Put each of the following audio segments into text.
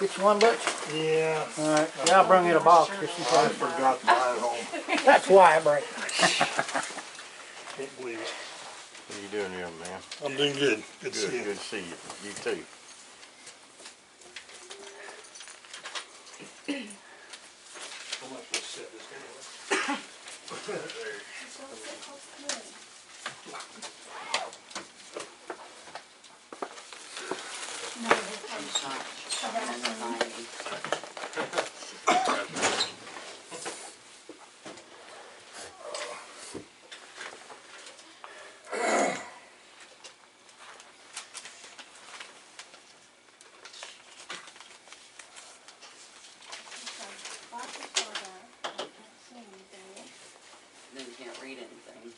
Get you one, Butch? Yeah. Alright, yeah, I'll bring you a box just in I case. forgot to buy it home. That's why I bring it. Can't believe it. What are you doing, young man? I'm doing good. Good to see you. Good to see you. You too. How much was set this anyway? Then you can't read anything.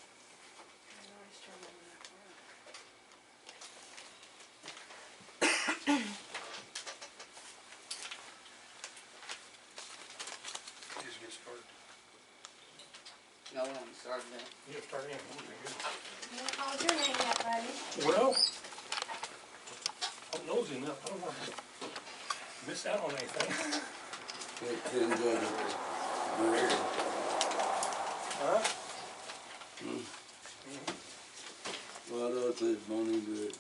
Just get started. No, we haven't started it. You start in. Good. You haven't called your name yet, buddy. Well, I'm nosy enough. I don't want to miss out on anything. Huh? Well, I know it says money, but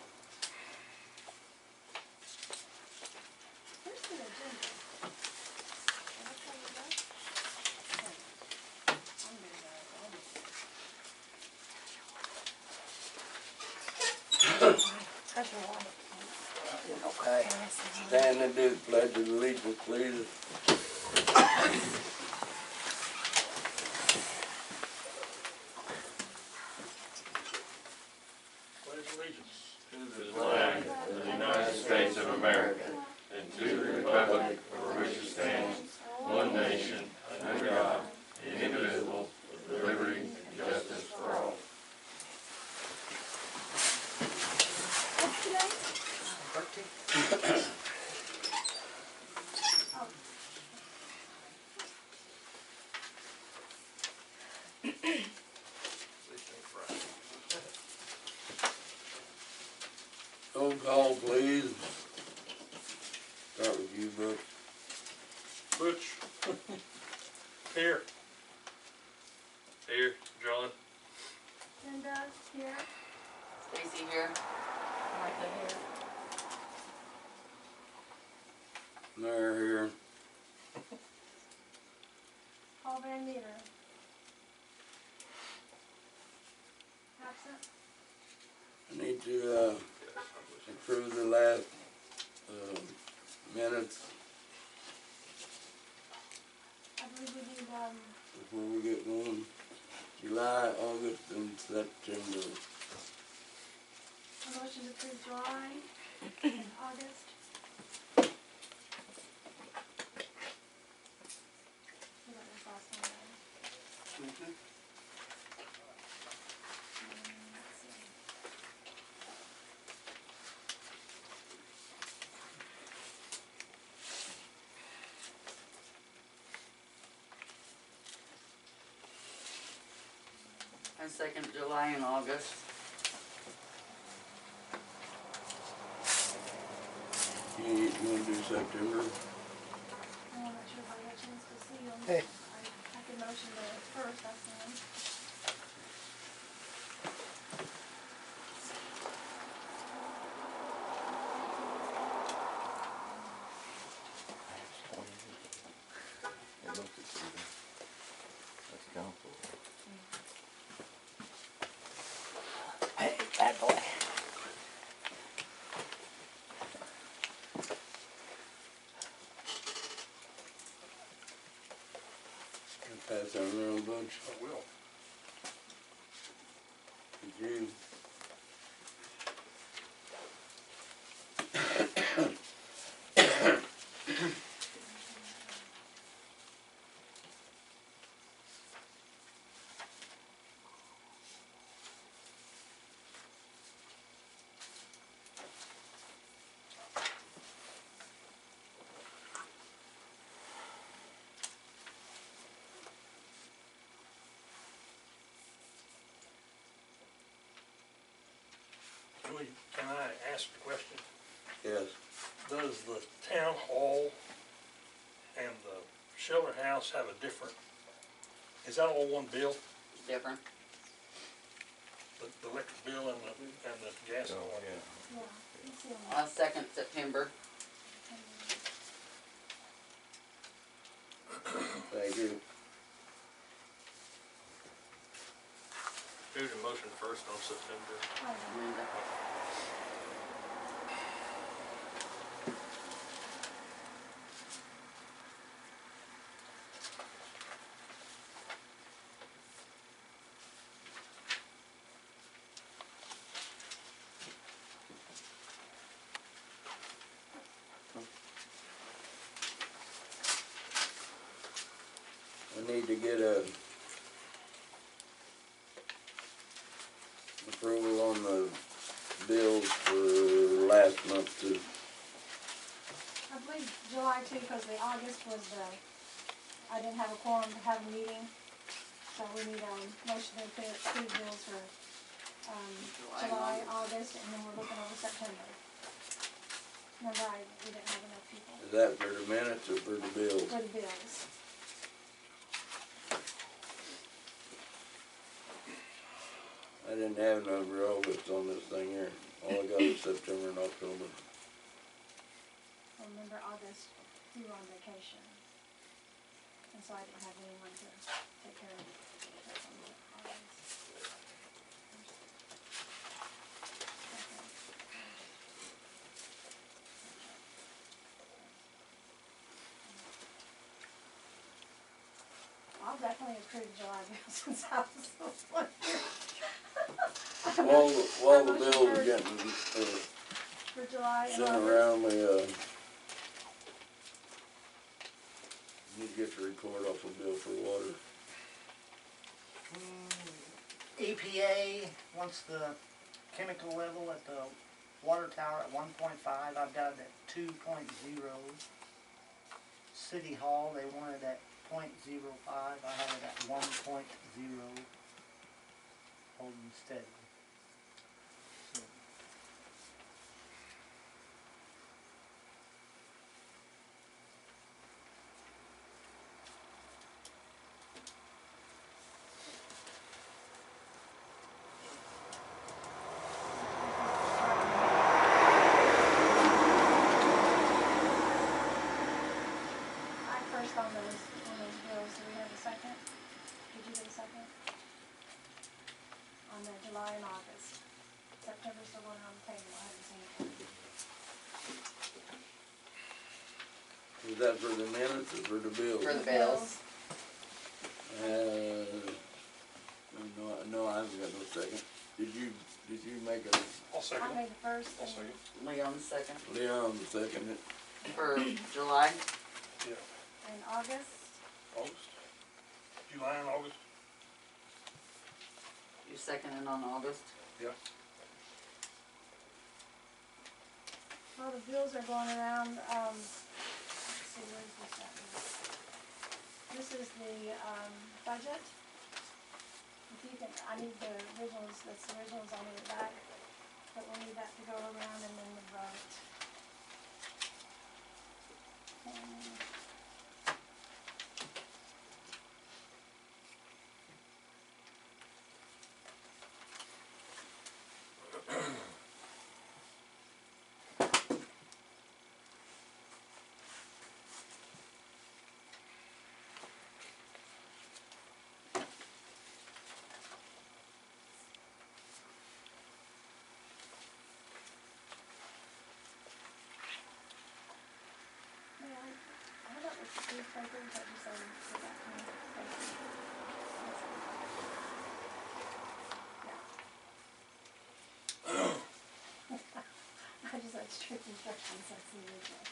Where's the agenda? Did I tell you that? Oh. I'm gonna go. That's your wife. Okay. stand and do the pledge of allegiance, please. Pledge allegiance. To the flag of the United States of America and to the republic for which it stands, one nation, under God, indivisible, with liberty and justice for all. What's today? Oh. Roll call, please. Start with you, Butch. Butch. Here. Here, John. Linda, here. Stacy here. Martha, here. Mayor here. Paul Van Meter. Absent. I need to approve the last minutes I believe we need, before we get going. July, August, and September. a motion to approve July and August. We got this last one, right? Let's see. And second July and August. You wanna do September? I'm not sure if I got a chance to see them. Hey. I could motion the first, that's fine. Hey, bad boy. Pass that around, Butch. I will. Did you? Can I ask a question? Yes. Does the town hall and the shelter house have a different, is that all one bill? Different. The electric bill and the gas and all that? Yeah, you see them. 2nd September. Thank you. Do the motion first on September. Linda. I need to get a approval on the bills for last month too. I believe July too, because the August was I didn't have a quorum to have a meeting. So we need a motion to approve bills for, July, August, and then we're looking over September. Remember, we didn't have enough people Is that for the minutes or for the bills? for the bills. I didn't have none for August on this thing here. All I got is September and October. Remember, August, we were on vacation. And so I didn't have anyone to take care of it. That's on the August. I'll definitely approve July bills since I was the one here. While the bills are getting For July and sent August. around, we need to get the report off a bill for water. EPA wants the chemical level at the water tower at 1.5. I've got it at 2.0. City Hall, they wanted at 0.05. I have it at 1.0. Holding steady. So, I first on those bills, do we have a second? Did you get a second? On the July and August. September's still going on the table, I haven't seen it. Is that for the minutes or for the bills? For the bills. No, I haven't got no second. Did you make I'll second I it. made the first. I'll and- second. Leon 2nd. a, Leon second it? For July. Yeah. And August, August? July and August? You seconded on August. Yeah. well, the bills are going around, let's see, where's this at? This is the, budget. If you can, I need the originals, that's the originals, I need it back. But we'll need that to go around and then the vote. And how about with the newspapers, I just say, go back to me. Yeah. I just had strict instructions, that's the original.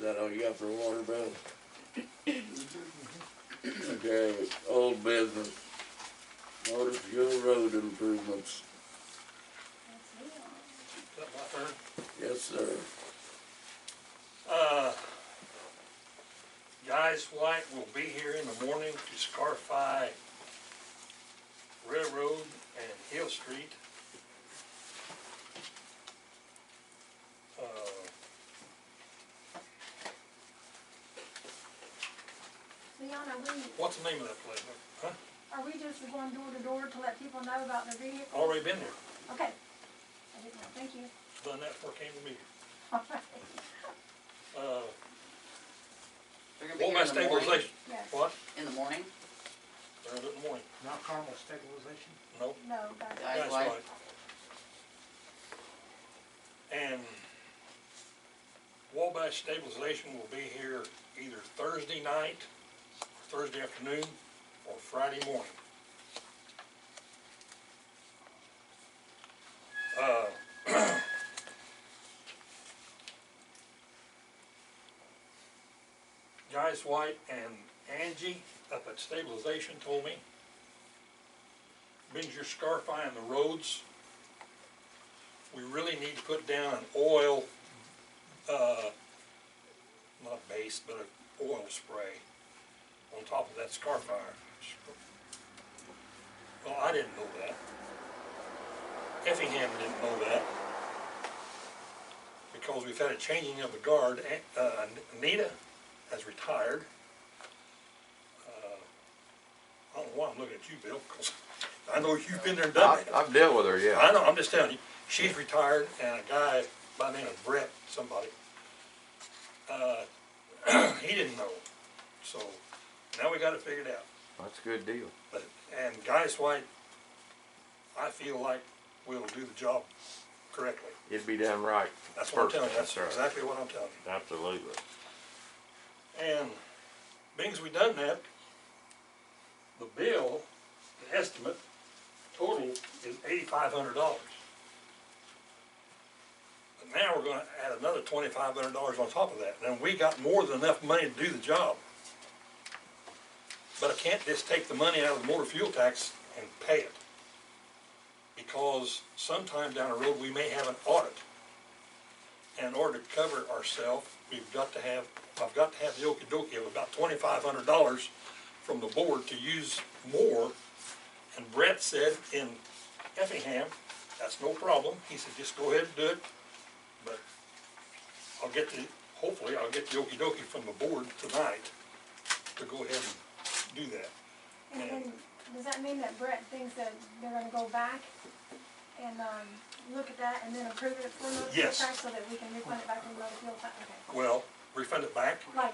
Is that all you got for water bill? Okay, old business. Motor fuel road improvements. Is that my turn? Yes, sir. Guys White will be here in the morning to scarify Railroad and Hill Street. Leon, What's the name of that place? Huh? are we just going door to door to let people know about their vehicles? Already been there. Okay. I didn't know, thank you. Done that before it came to me. All right. They're gonna be What here about in the morning? stabilization? Yes. What? In the morning? They're gonna do it in the morning. Not Carmel stabilization? Nope. No, that's, Guys That's White? right. And Wabash Stabilization will be here either Thursday night, Thursday afternoon, or Friday morning. Guys White and Angie up at Stabilization told me, means you're scarifying the roads, we really need to put down an oil, not base, but an oil spray on top of that scarifier. Well, I didn't know that. Effingham didn't know that. Because we've had a changing of the guard. Anita has retired. I don't know why I'm looking at you, Bill, because I know you've been there and done it. I've dealt with her, yeah. I know, I'm just telling you, she's retired, and a guy by the name of Brett, somebody, he didn't know. So, now we got it figured out. That's a good deal. But, and Guys White, I feel like we'll do the job correctly. It'd be done right. That's what I'm telling you, First, that's right. exactly what I'm telling you. Absolutely. And being as we done that, the bill, the estimate, total is $8,500. But now we're gonna add another $2,500 on top of that. And we got more than enough money to do the job. But I can't just take the money out of the motor fuel tax and pay it. Because sometime down the road, we may have an audit. And in order to cover ourselves, I've got to have the okey-dokey of about $2,500 from the board to use more. And Brett said in Effingham, that's no problem. He said, just go ahead and do it. But hopefully I'll get the okey-dokey from the board tonight to go ahead and do that. and does that mean that Brett thinks that they're gonna go back and, look at that and then approve it for motor fuel Yes. tax so that we can refund it back to the motor fuel tax? Okay. Well, refund it back? Like,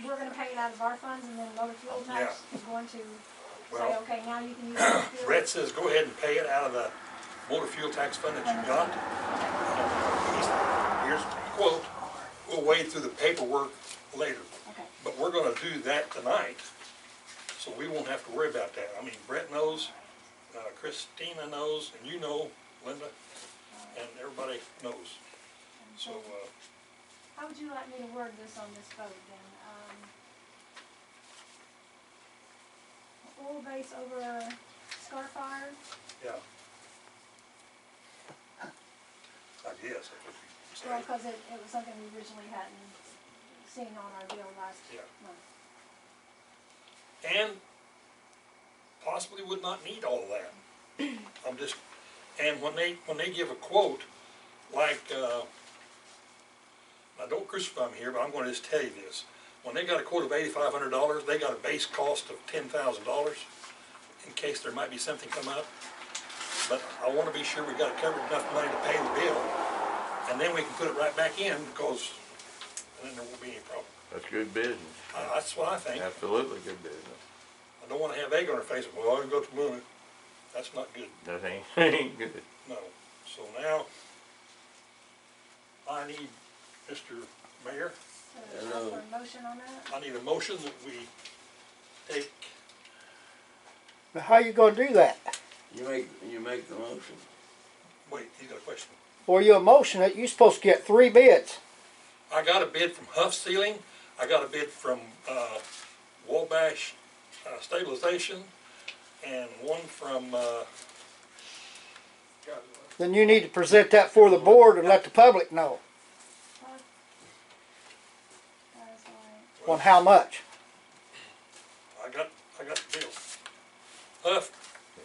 we're gonna pay it out of our funds and then motor fuel tax is going to say, Well, okay, now you can use motor fuel? Brett says go ahead and pay it out of the motor fuel tax fund that you got. Here's the quote, we'll wade through the paperwork later. Okay. But we're gonna do that tonight, so we won't have to worry about that. I mean, Brett knows, Christina knows, and you know, Linda, and everybody knows. So, How would you like me to word this on this vote then? Oil base over Scarfire? yeah. I guess that's what you say. Well, because it was something we originally hadn't seen on our bill last Yeah. month. And possibly would not need all of that. I'm just, and when they give a quote, like, now don't crucify me here, but I'm gonna just tell you this. When they got a quote of $8,500, they got a base cost of $10,000 in case there might be something come up. But I wanna be sure we got covered enough money to pay the bill, and then we can put it right back in, because then there won't be any problem. That's good business. That's what I think. Absolutely good business. I don't wanna have egg on our face, well, I got the money. That's not good, That ain't good. no. So now, I need, Mr. Mayor, So ask for a motion on that? I need a motion that we take, But how you gonna do that? You make the motion. wait, he's got a question. For your motion, that you supposed to get 3 bids. I got a bid from Huff Sealing, I got a bid from, Wabash Stabilization, and one from, Then you need to present that for the board and let the public know That's like, on how much. I got the bill.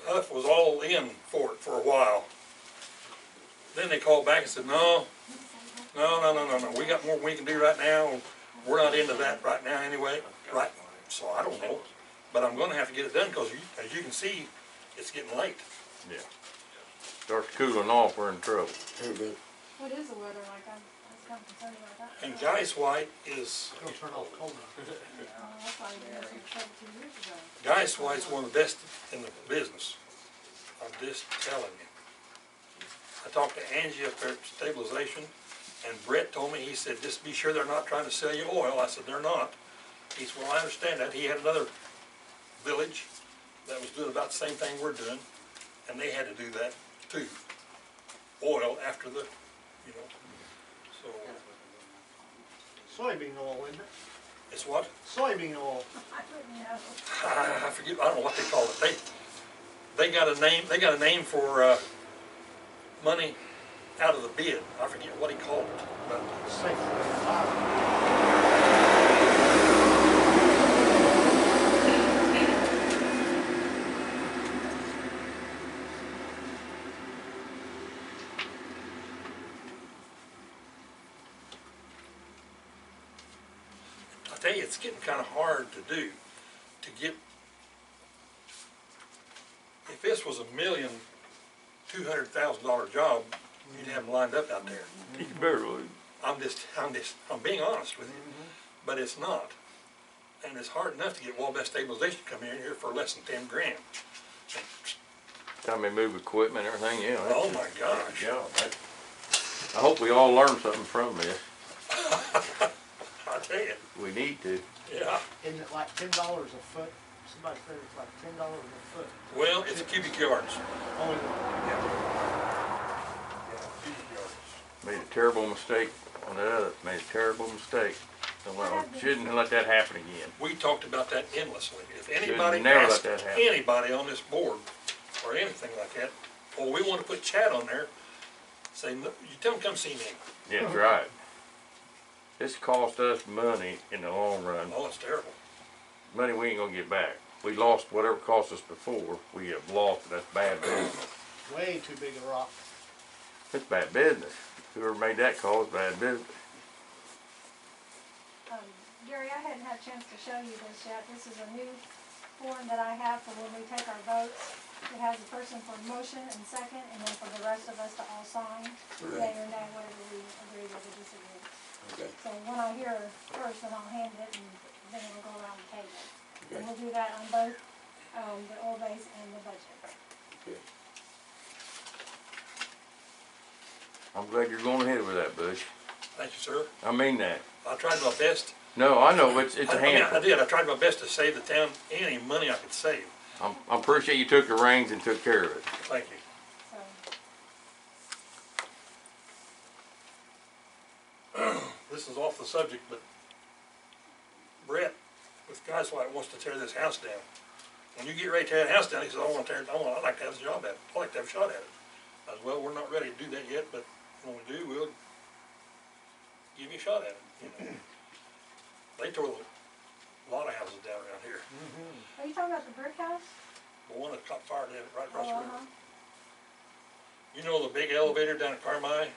Huff was all in for it for a while. Then they called back and said, no, we got more we can do right now, we're not into that right now anyway, right, so I don't know. But I'm gonna have to get it done, cause as you can see, it's getting late. Yeah. Starts cooling off, we're in trouble. what is the weather like? I was kind of concerned about that. And Guy's White is, It'll turn off cold enough. That's why we had some trouble 2 years ago. Guy's White's one of the best in the business. I'm just telling you. I talked to Angie up there at Stabilization, and Brett told me, he said, just be sure they're not trying to sell you oil. I said, they're not. He said, well, I understand that. He had another village that was doing about the same thing we're doing, and they had to do that too. Oil after the, you know, so. Soybean oil, isn't it? It's what? Soybean oil. I wouldn't know. I forget, I don't know what they call it. They got a name for, money out of the bid. I forget what he called it, but. Safe. I tell you, it's getting kind of hard to do, to get, if this was $1,200,000 job, you'd have them lined up out there. You better would. I'm being honest with you, but it's not. And it's hard enough to get Wabash Stabilization to come in here for less than 10 grand. Time they move equipment and everything, yeah. Oh my gosh. Yeah, I hope we all learn something from this. I tell you, We need to. yeah. Isn't it like $10 a foot? Somebody said it's like $10 a foot. Well, it's cubic yards. Only Yeah, cubic yards. Made a terrible mistake on that other, made a terrible mistake. Well, shouldn't let that happen again. We talked about that endlessly. If Should've anybody never let asked that happen. anybody on this board or anything like that, oh, we want to put Chad on there, say, no, you tell him come see me. That's right. This cost us money in the long run. Oh, it's terrible. Money we ain't gonna get back. We lost whatever cost us before. We have lost it. That's bad business. way too big a rock. It's bad business. Whoever made that call is bad business. Gary, I hadn't had a chance to show you this yet. This is a new form that I have for when we take our votes. It has a person for motion and second, and then for the rest of us to all sign, yea or nay, whatever we agree with or disagree. Okay. So when I hear first, then I'll hand it, and then it'll go around the table. And we'll do that on both, the oil base and the budget. Okay. I'm glad you're going ahead with that, Bush. Thank you, sir. I mean that. I tried my best. No, I know it's a I mean, handful. I did. I tried my best to save the town any money I could save. I appreciate you took the reins and took care of it. Thank you. So, This is off the subject, but Brett, with Guy's White, wants to tear this house down. When you get ready to tear that house down, he says, I'd like to have a job at it. I'd like to have a shot at it. I said, well, we're not ready to do that yet, but when we do, we'll give you a shot at it, you know. They tore a lot of houses down around here. are you talking about the brick house? The one that caught fire down right across the Oh, river. You know the big elevator down at Carmi?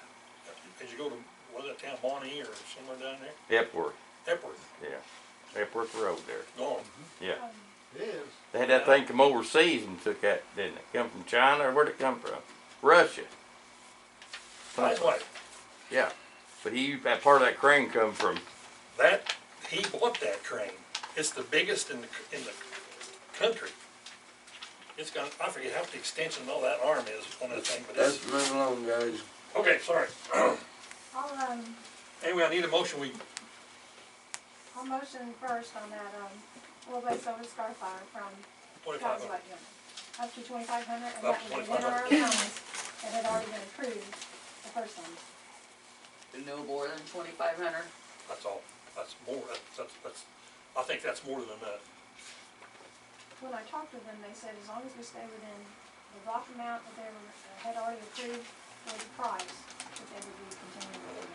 As you go to, was that town Bonnie or somewhere down there? Epworth. Epworth, Yeah. Epworth Road there. gone. Yeah. It is. They had that thing come overseas and took that, didn't it? Come from China, or where'd it come from? Russia. Guy's White. Yeah. But that part of that crane come from, He bought that crane. It's the biggest in the country. It's got, I forget how the extension of all that arm is on that thing, but Let's it's, move along, guys. okay, sorry. I'll, Anyway, I need a motion, I'll motion first on that, oil base over Scar Fire from 2,500. Guy's White unit, up to 2,500, and Up that to was within our 2,500. accounts that had already been approved the first time. No more than 2,500? That's all. That's more, that's, I think that's more than enough. When I talked to them, they said as long as we stay within the rock amount that they had already approved for the price, that they would be continuing with it.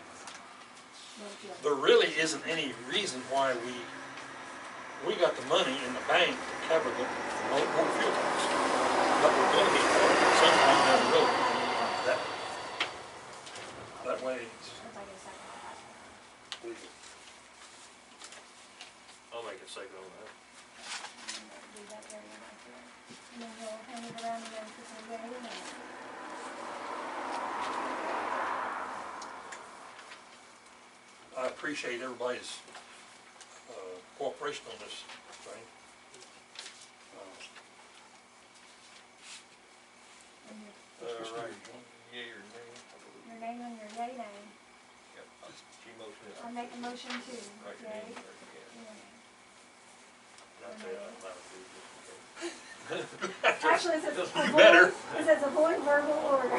No appeal. There really isn't any reason why we got the money in the bank to cover the motor fuel tax. But we're gonna need more sometime down the road. That way, Since I get a second, I'll pass it around. I'll make a second on that. And do that area right there. And then we'll hand it around and then put some there in there. I appreciate everybody's cooperation on this thing. And Right, yea or nay? your name and your yay name. Yep, she motioned it. I make a motion too. Right, Yay. yea or nay. Yay. Not say it out loud, please, just Actually, it says You avoid, better. it says avoid verbal orders.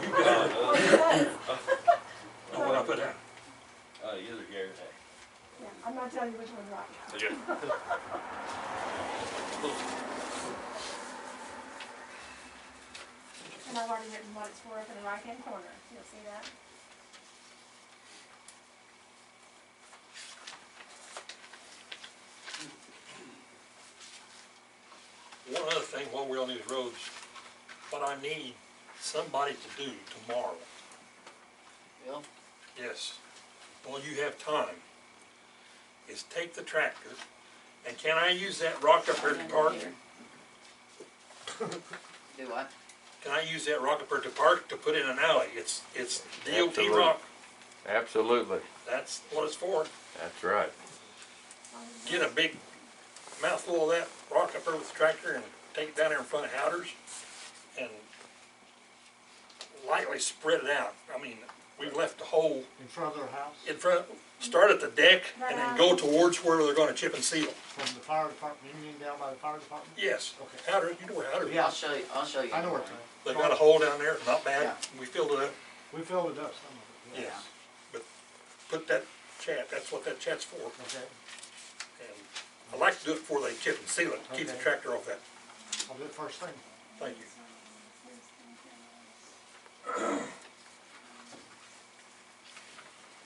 You got it. Oh, it does. Know what I put down? Either yea or nay. Yeah, I'm not telling you which one's right. And I've already written what it's for up in the right-hand corner. You'll see that? One other thing while we're on these roads, what I need somebody to do tomorrow, Bill? yes, while you have time, is take the tractor, and can I use that rock up there to park? Do what? Can I use that rock up there to park to put in an alley? It's DOT Absolutely. rock, Absolutely, that's what it's for. that's right. Get a big mouthful of that rock up there with the tractor and take it down there in front of Howders and lightly spread it out. I mean, we've left a hole In front of their house, in front, start at the deck and then go towards where they're gonna chip and seal. from the fire department, you mean down by the fire department? Yes, Okay. Howders, you know where Howders is. Yeah. I'll show you. I know where it's at. They got a hole down there, not bad. Yeah. We filled it up. We filled it up, some of it. Yes. But put that chat, that's what that chat's for. Okay, And I like to do it before they chip and seal it, keep the Okay. tractor off that. I'll do it first thing. Thank you.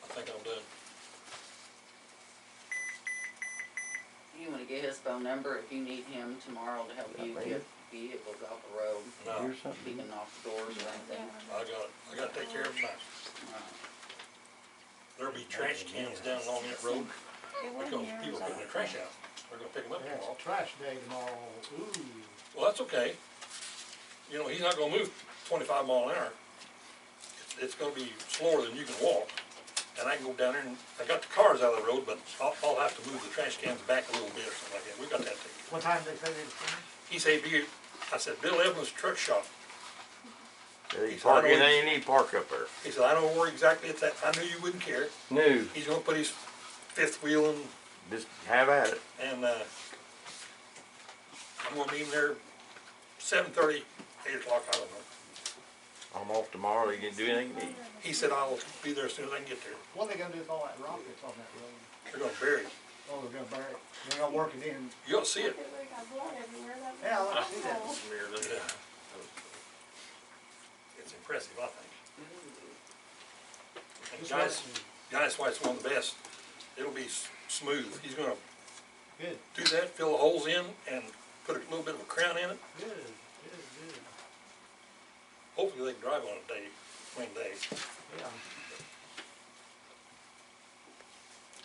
I think I'm done. You wanna get his phone number if you need him tomorrow to help you get vehicles off the road? No, Here's He something. can knock doors or anything. I gotta take care of them now. There'll be trash cans down along that road, because people are putting their trash out. They're gonna pick them up Yeah, tomorrow. it's trash day tomorrow. Ooh. Well, that's okay. You know, he's not gonna move 25 mile an hour. It's gonna be slower than you can walk. And I can go down there and, I got the cars out of the road, but I'll have to move the trash cans back a little bit or something like that. We got that taken. What time did they say they was coming? He said, I said, Bill Evans Truck Shop. You park anything you need, park up there. He said, I know where exactly it's at. I knew you wouldn't care. No, He's gonna put his fifth wheel in, just have at it. and, I'm gonna be in there 7:30, 8 o'clock, I don't know. I'm off tomorrow, you can do anything you need. He said, I'll be there as soon as I can get there. What are they gonna do with all that rock that's on that road? They're gonna bury it. Oh, they're gonna bury it. They're gonna work it in. You'll see it. We got blood everywhere. That was Yeah, I like to see that. awful. Yeah. It's impressive, I think. And Just guys, like- that's why it's one of the best. It'll be smooth. He's gonna Good, do that, fill the holes in, and put a little bit of a crown in it. good, good. Hopefully they can drive on it one day. Yeah.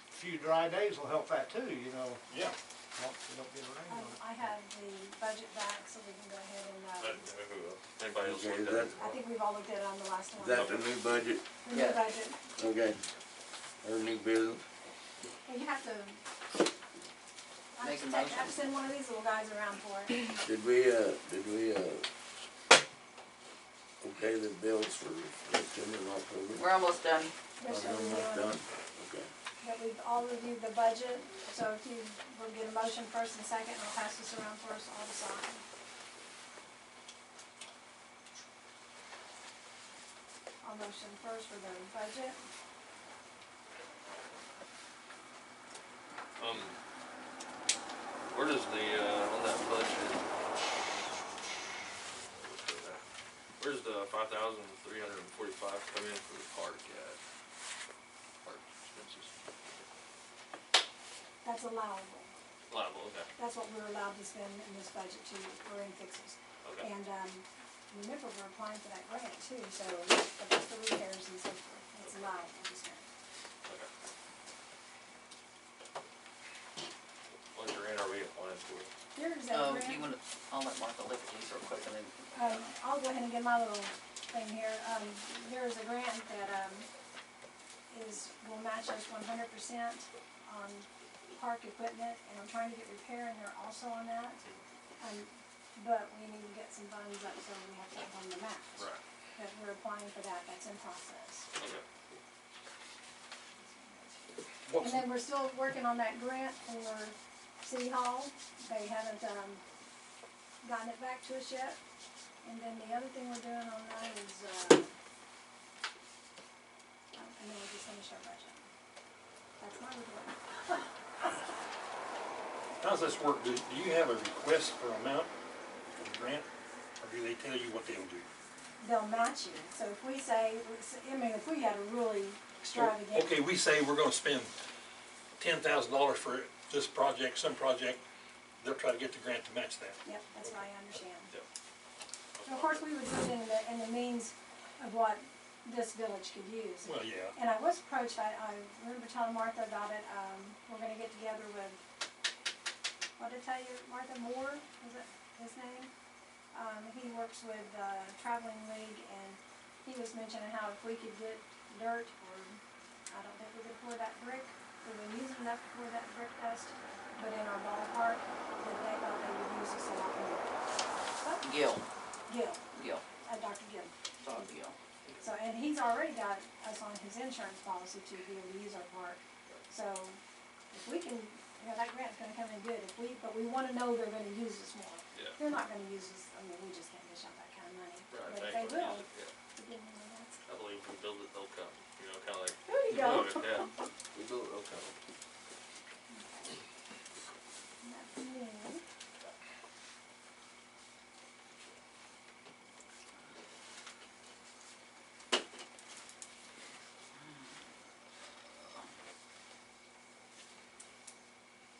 A few dry days will help that too, you know, Yeah. once we don't get rain on it. I have the budget back, so we can go ahead and, Anybody else Okay, look is at that, it? I think we've all looked at it on the last one. is that the new budget? The new Yeah. budget. Okay. Or new business? And you have to, I Make a have to motion. send one of these little guys around for it. Did we, okay the bills for September and October? We're almost done. They're still Almost reviewing done? Okay. that we've all reviewed the budget, so if you will get a motion first and second, and I'll pass this around for us all to sign. I'll motion first for the budget. Where does the, on that budget, where's the 5,345 come in for the park at? Park expenses. That's allowable. Liable, okay, That's what we're allowed to spend in this budget for in fixes. okay. And, remember, we're applying for that grant too, so that's the repairs and so forth. It's allowable to spend. Okay. What grant are we applying for? Here's that Oh, grant. you wanna, I'll let Martha look at these real quick and then. I'll go ahead and get my little thing here. There is a grant that, will match us 100% on park equipment, and I'm trying to get repair in there also on that. But we need to get some funds up, so we have to have on the match. Right. But we're applying for that, that's in process. Okay. And then we're still working on that grant for City Hall. They haven't, gotten it back to us yet. And then the other thing we're doing on that is, and then we just finished our budget. That's my report. How's this work? Do you have a request for amount for the grant, or do they tell you what they'll do? They'll match you, so if we say, if we had a really extravagant. Okay, we say we're gonna spend $10,000 for this project, some project, they'll try to get the grant to match that. Yep, that's what I understand. Yep. So of course, we would do it in the means of what this village could use. Well, yeah. And I was approached, I remember telling Martha about it, we're gonna get together with, what did I tell you, Martha Moore, was it his name? He works with, Traveling League, and he was mentioning how if we could get dirt, or, I don't think we could pour that brick, we've been using enough to pour that brick dust, but in our ballpark, that they thought they would use us a lot more. Gil, Gil, Dr. Gil. Todd Gil. So, and he's already got us on his insurance policy to be able to use our park. So, if we can, that grant's gonna come in good, but we wanna know they're gonna use us more. Yeah. They're not gonna use us, I mean, we just can't dish out that kind of money, Right, but if they they will will. use it, yeah. we give them the next- I believe we build it, they'll come, you know, kinda like. There you we go. build it, yeah, we build it, they'll come. And that's me.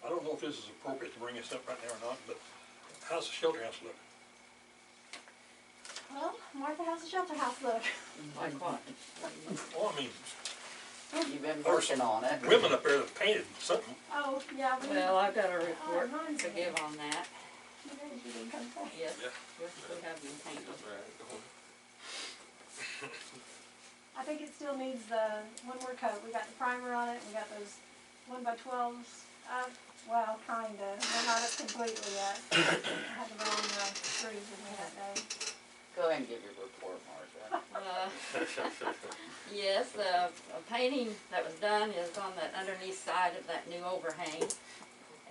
I don't know if this is appropriate to bring this up right now or not, but how's the shelter house look? Well, Martha, how's the shelter house look? Like what? Well, I mean, You've been There's working on it. women up there that painted something. Oh, yeah, Well, I've got a report mine's to in. give on that. You guys didn't come back. Yes, Yeah. yes, we have been painted. Right, go on. I think it still needs the one more coat. We got the primer on it, we got those 1x12s up. Well, kinda, they're not up completely yet. I had the wrong screws with me that day. Go ahead and give your report, Martha. Yes, the painting that was done is on that underneath side of that new overhang.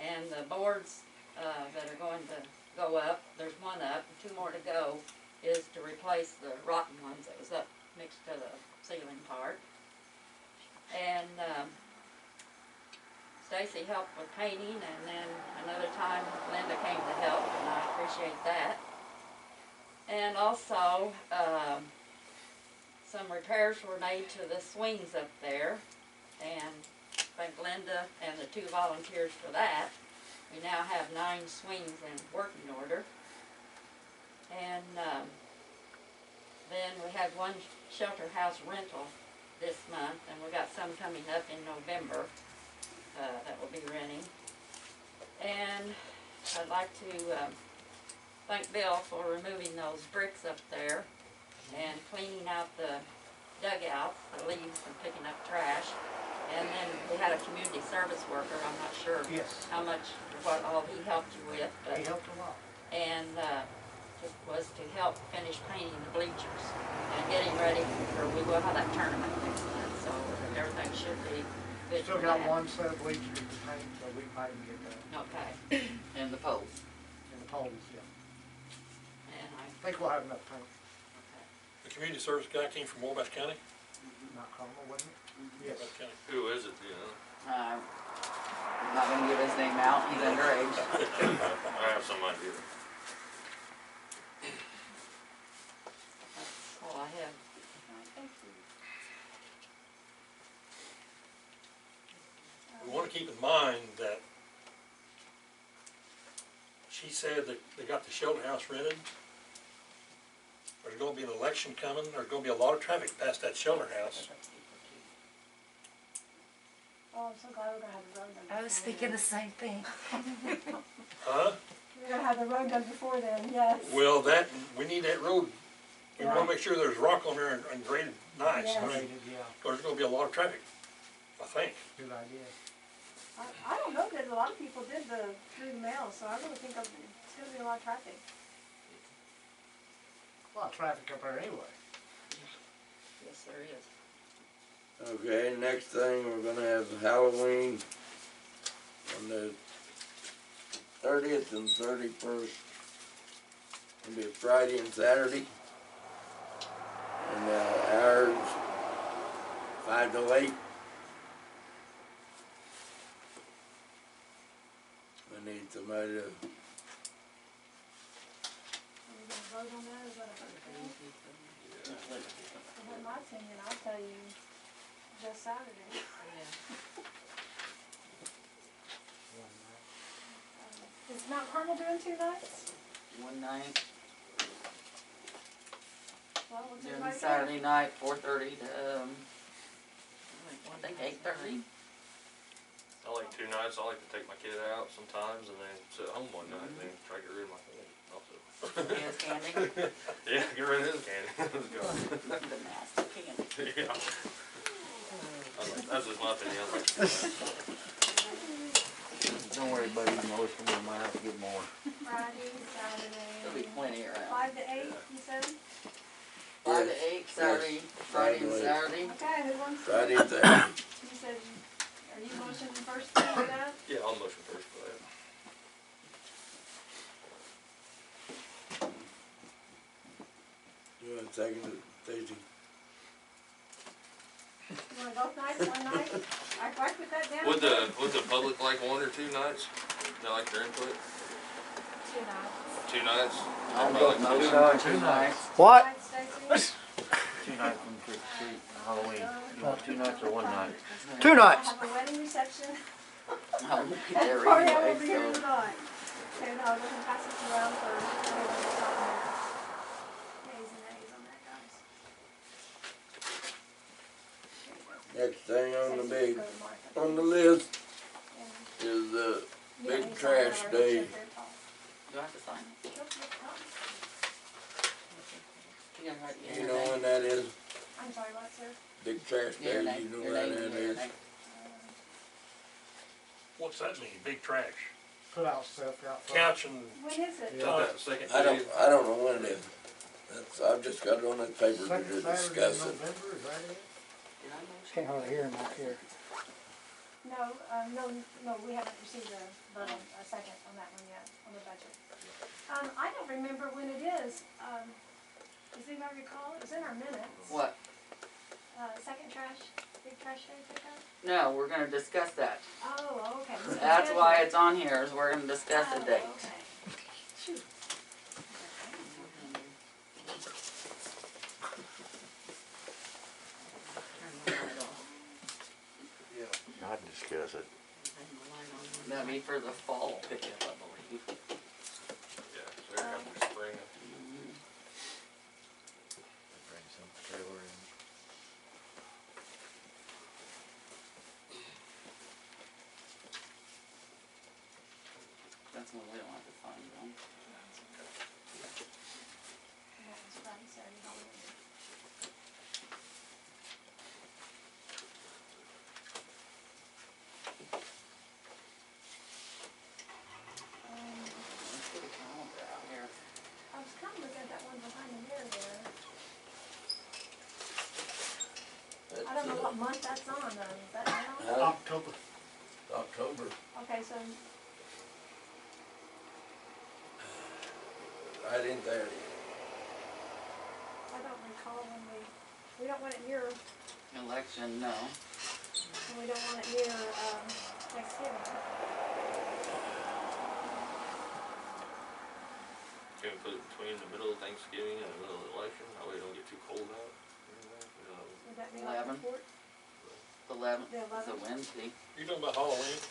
And the boards, that are going to go up, there's one up, 2 more to go, is to replace the rotten ones that was up next to the ceiling part. And, Stacy helped with painting, and then another time Linda came to help, and I appreciate that. And also, some repairs were made to the swings up there, and thank Linda and the 2 volunteers for that. We now have 9 swings in working order. And then we had 1 shelter house rental this month, and we got some coming up in November that will be renting. And I'd like to thank Bill for removing those bricks up there and cleaning out the dugouts, the leaves, and picking up trash. And then we had a community service worker, I'm not sure Yes, how much, what all he helped you with, they but, helped a lot. and, it was to help finish painting the bleachers and getting ready for, we will have that tournament next month, so everything should be good Still for got that. 1 set of bleachers to paint, so we might even get that. Okay, And the poles. And the poles, yeah. and I think we'll have enough paint, The community service guy came from Wabash County? not Carmel, wasn't it? Yes. Wabash County. Who is it, do you know? I'm not gonna give his name out, he's underage. I have some idea. That's all I have. Thank you. We wanna keep in mind that she said that they got the shelter house rented. There's gonna be an election coming, there's gonna be a lot of traffic past that shelter house. Oh, I'm so glad we're gonna have the road done. I was thinking the same thing. Huh? We're gonna have the road done before then, yes. Well, we need that road, we Yeah. wanna make sure there's rock on there and graded nice. Yes. I mean, Graded, yeah, there's gonna be a lot of traffic, I think. good idea. I don't know that a lot of people did through the mail, so I really think it's gonna be a lot of traffic. A lot of traffic up there anyway. Yes, there is. Okay, next thing, we're gonna have Halloween on the 30th and 31st. It'll be a Friday and Saturday. And hours 5 to 8. I need somebody to, Are we gonna vote on that, is that a vote thing? In my opinion, I'll tell you, just Saturday. Is Mount Carmel doing 2 nights? One night, Well, what's doing everybody doing? Saturday night, 4:30 to, I think 8:30. I like 2 nights. I like to take my kid out sometimes and then sit at home one night and then try to get rid of my phone also. He has candy, Yeah, get rid of his candy. Let's go. the nasty candy. Yeah. That's just my opinion. I like 2 nights. Don't worry, buddy, you can always come to my house to get more. Friday, Saturday. There'll be plenty around. 5 to 8, you said? 5 to 8, Saturday, Yes. Friday and 5 to 8. Saturday. Okay, who wants to? Friday and Saturday. You said, are you motioning first to do that? Yeah, I'll motion first for that. You want a second to Stacy? You want both nights, one night? I put that down. Would the public like 1 or 2 nights? They like their input? 2 nights. 2 nights? I'll Everybody vote like motion 2 for nights? 2 nights. What? Night, Stacy? 2 nights on Trick or Treat, Halloween. You want 2 nights or 1 night? 2 nights. I have a wedding reception. I'll be And there party, I will anyway, be here so. tonight. Okay, no, we can pass this around for everyone that's on there. Nays and nays on that, guys. Next thing on the Stacy, big, go to Martha. on the list And is the you big need to sign trash that or day. check their call. Do I have to sign it? Nope, nope, You gotta write You your know name. when that is? I'm sorry, what, sir? Big trash Your day, name, you know your when name, that and your is? name. What's that mean, big trash? Put out stuff out front. Couch and, When is it? Is that second I day? don't know when it is. That's, I've just got it on that paper to Second Saturday in discuss it. November, is that it? Did I motion? Can't hardly hear him out here. No, we haven't received a second on that one yet, on the budget. I don't remember when it is. Does anybody recall? It was in our minutes. What? Second trash, big trash day pickup? No, we're gonna discuss that. Oh, okay. So That's schedule. why it's on here, is we're gonna discuss the Oh, date. okay. Shoot. Turn the light off. I'd discuss it. Turn the light on. That'd be for the fall pickup, I believe. Yeah, so they're having their spring. Bring some trailer in. That's when we don't have to sign them. And that was Friday, Saturday, Halloween. Let's get a calendar out here. I was kind of looking at that one behind the mirror there. I don't know what month that's on though, is that now? October. October. Okay, so, Right in there. I don't recall when we don't want it near, Election, no. and we don't want it near, Thanksgiving. Can we put it between the middle of Thanksgiving and the middle of the election? That way it don't get too cold out. Would that be 11? like the 4th? The 11th The is a 11th? Wednesday. You talking about Halloween?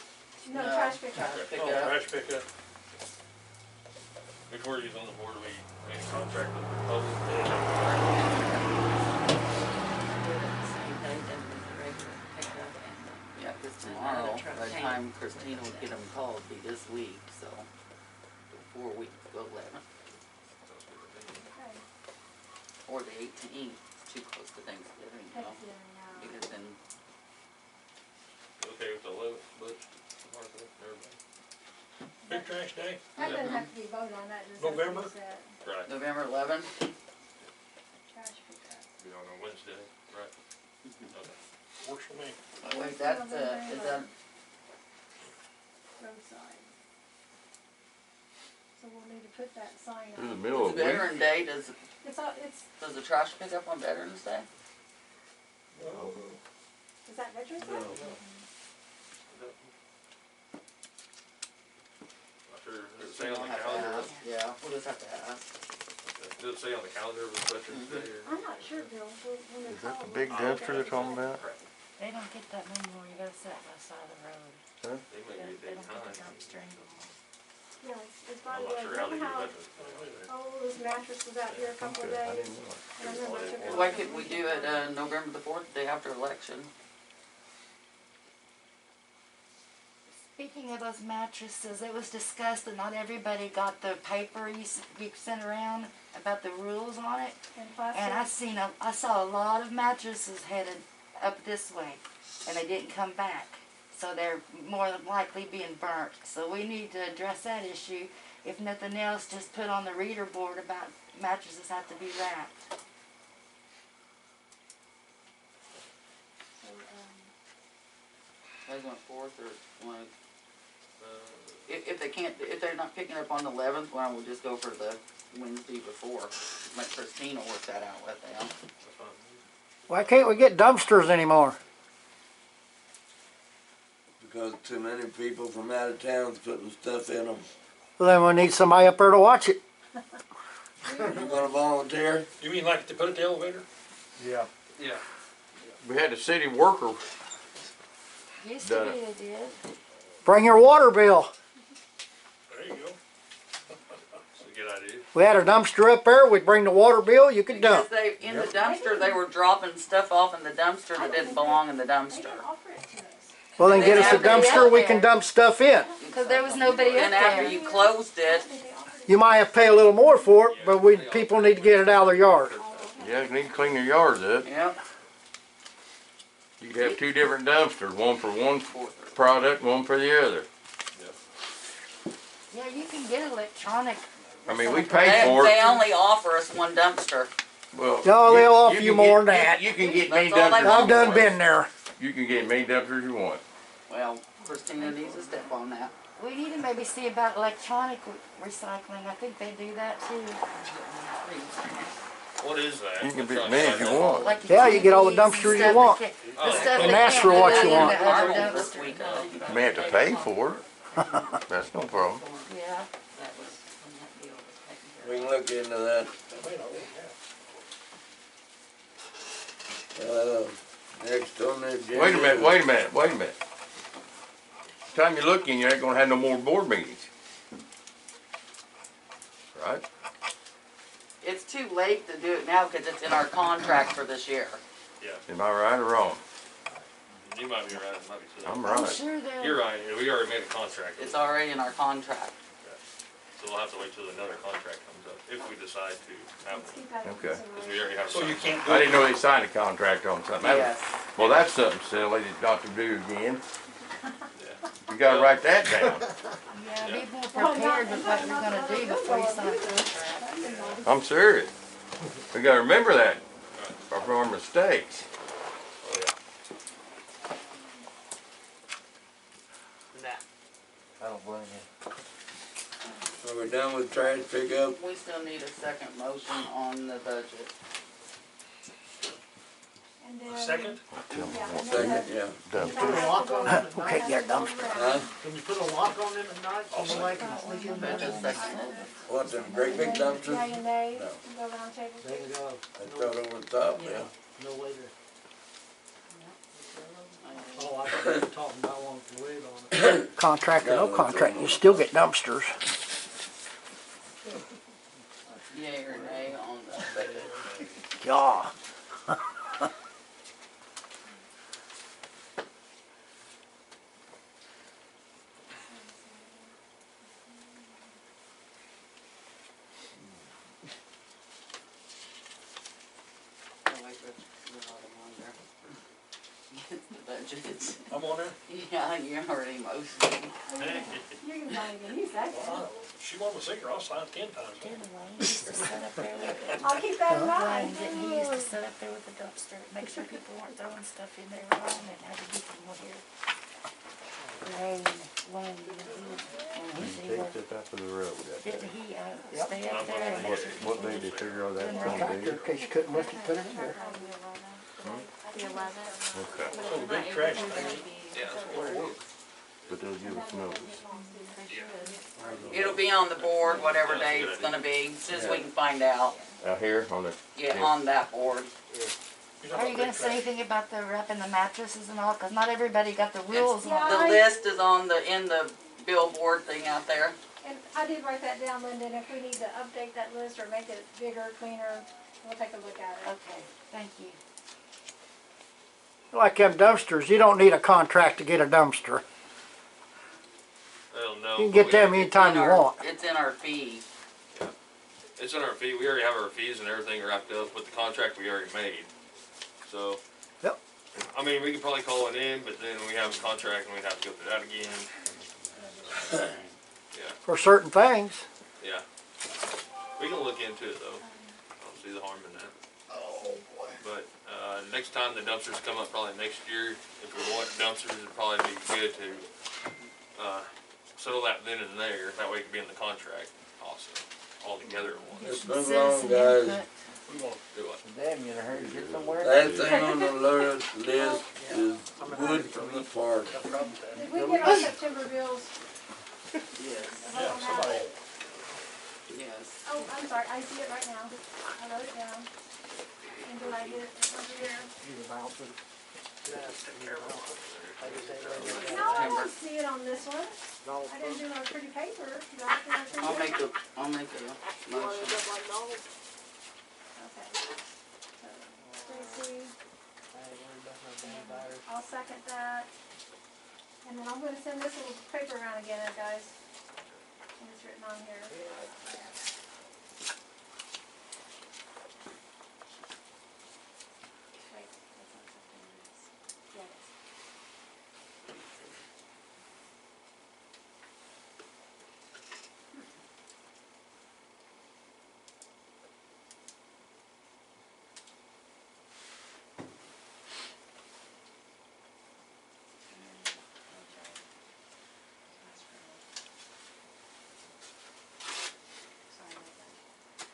No, No. trash pickup. Trash Oh, pickup. trash pickup. Before you was on the board, we made a contract with the public. Do it at the same day than the regular pickup and the. Yeah, 'cause And the tomorrow, other truck by the came. time Christina would get them called, it'd be this week, so 4 weeks go 11th. Okay. Or the 18th, it's too close to Thanksgiving, you know, Thanksgiving, because then, You okay with the 11th, Butch, Martha, everybody? Big trash day? That doesn't have to be voted on, that just has to November? be set. Right, November 11th. Trash pickup. be on a Wednesday, right? Mm-hmm. Okay. Works for me. Oh, wait, that's, is that, Roadside. So we'll need to put that sign In the up. middle is of winter. Veteran Day, does It's the trash pick up on Veterans Day? is that Veterans Day? No. Not sure, does it say on the calendar, Yeah, we'll just have to ask. does it say on the calendar of Veterans Day or? I'm not sure, Bill, when they're Is that the called, big what dumpster day they're talking is it? about? They don't get that no more, you gotta sit by the side of the road. They may be They a don't day get the time. dumpster anymore. Yeah, it's by I'm the not way, sure how they remember do how, Veterans Day either. this mattress was out here a couple of Okay, I days? didn't know. And I remember I took it Why off couldn't we the do it, weekend. November the 4th, the day after election? Speaking of those mattresses, it was discussed that not everybody got the paper you sent around about the rules on it. And I saw a lot of mattresses headed up this way, and they didn't come back. So they're more than likely being burnt. So we need to address that issue. If nothing else, just put on the reader board about mattresses have to be wrapped. So, Guys want 4th or want, if they can't, if they're not picking up on the 11th, why don't we just go for the Wednesday before? Let Christina work that out with them. That's fine. Why can't we get dumpsters anymore? Because too many people from out of town's putting stuff in them. Well, then we need somebody up there to watch it. You gonna volunteer? You mean like to put it in the elevator? Yeah. Yeah. We had a city worker. Used Done to be they did. Bring your water bill. There you go. That's a good idea. We had a dumpster up there, we'd bring the water bill, you could dump. Because they, in the dumpster, they were dropping stuff off in the dumpster that didn't belong in the they dumpster. didn't offer it to us. Well, then get us a Nobody dumpster, up we there. can dump stuff in. Because there was nobody up And after there. you closed I it, don't think they offered it. You might have to pay a little more for it, but people need to get it out of their yard. Yeah, you need to clean your yards up. yep, You could have two different dumpsters, one for one product, one for the other. Yeah, you can get electronic. I mean, we recycling. pay for they it. only offer us one dumpster. Well, No, they'll offer you can more get- than that. You can get That's me all they dumpsters. want. I've done been there. You can get me dumpsters you want. Well, Christina needs to step on that. We need to maybe see about electronic recycling. I think they do that too. What is that? You can I'm be trying as to many as find you out. want. Like Yeah, you get all the TVs and dumpster you stuff want. that can't- the stuff And they ask can't for what put you in want. the other I won't this dumpster. week, You may have to pay for it. That's no problem. Yeah, that was when that deal was taken care We of. can look into that. Next on the agenda. Wait a minute. Time you look in, you ain't gonna have no more board meetings. Right? It's too late to do it now because it's in our contract for this year. Am I right or wrong? You might be right, it might be too late. I'm I'm right. sure they're. You're right, yeah, we already made a contract. It's already in our contract. So we'll have to wait till another contract comes up, if we decide to have Let's one. keep that in Okay. Because we consideration. already have. So you can't do I it. didn't know they signed a contract on something. Yes. Well, that's something silly not to do again. Yeah. You gotta write that down. Yeah, be more prepared with what you're gonna do before you sign a contract. I'm serious. We gotta remember that from our mistakes. Oh, yeah. I don't blame you. Are we done with trash pickup? We still need a second motion on the budget. And And then. Second? Yeah, and then Second, yeah. Can you put a lock on them at We night? can't get dumpster. Huh? Can you put a lock on them at night so nobody can sneak in But there? just second. What, them great big Yay dumpsters? and nay, No. go around table. There you go. They throw it over the top, yeah. No way to. Oh, I thought you were talking about one with the lid on it. Contract or no contract, you still get dumpsters. Yay or nay on the second. Yeah. Oh, wait, there's a lot of them on there. The budgets. I'm on there? Yeah, you already motioned. You're gonna buy again, you second. She wants a secret, I'll sign it 10 times. Didn't Wayne used to sit up there with I'll keep that in Wayne, mind. didn't he used to sit up there with the dumpster, make sure people weren't throwing stuff in there wrong and had to get them here. Wayne, He takes it up to the road. didn't he, stay up there and make sure What people day they figure all that Contractor, from in case you couldn't lift it, put it in there. The 11th. Okay, Oh, the big trash thing. but they'll give us notice. It'll be on the board, whatever day it's gonna be, as soon as we can find out. Out here on the, Yeah, on that board. Are you gonna say anything about the wrapping the mattresses and all, cause not everybody got the rules Yeah. on. The list is on the, in the billboard thing out there. And I did write that down, Linda, and if we need to update that list or make it bigger, cleaner, we'll take a look at it. Okay, thank you. Like them dumpsters, you don't need a contract to get a dumpster. Well, no. You can get but them we- anytime It's you in our- want. It's in our fee. It's in our fee, we already have our fees and everything wrapped up with the contract we already made, so. Yep. I mean, we could probably call it in, but then we have a contract and we'd have to go through that again. Yeah, For certain things. yeah. We can look into it though, I don't see the harm in that. Oh, boy. But, next time the dumpsters come up, probably next year, if we want dumpsters, it'd probably be good to, settle that then and there, that way it could be in the contract also, all together at once. Let's move along, guys. We won't do it. damn, you in a hurry to get somewhere? Last thing on the list is wood from the park. Did we get our September bills? Yes. Yeah, somebody, Yes. Oh, I'm sorry, I see it right now. I wrote it down. And did I get it over here? No, I don't see it on this one. I didn't do it on pretty paper. Do I have to have pretty I'll paper? make a motion. Okay. So, Stacy, I'll second that. And then I'm gonna send this little paper around again, guys. And it's written on here. Wait, that's not September, it's- yeah, it is.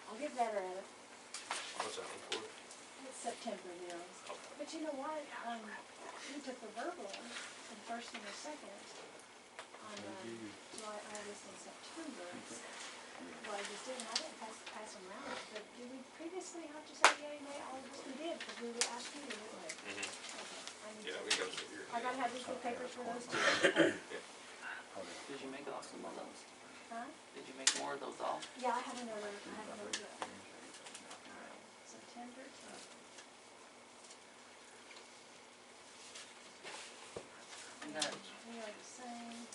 I'll get better at it. What's that one for? It's September bills. But you know what, we took the verbal one, the first and the second, on, July, August, and September. Well, I just didn't, I didn't pass them around, but did we previously have to say yay, nay, all of this we did, because we would ask you, didn't we? Mhm. Okay, I need Yeah, to, we got it here. I gotta have these little papers for those two. Did you make off some of those? Huh? Did you make more of those off? Yeah, I have another look. September. We got We are the same.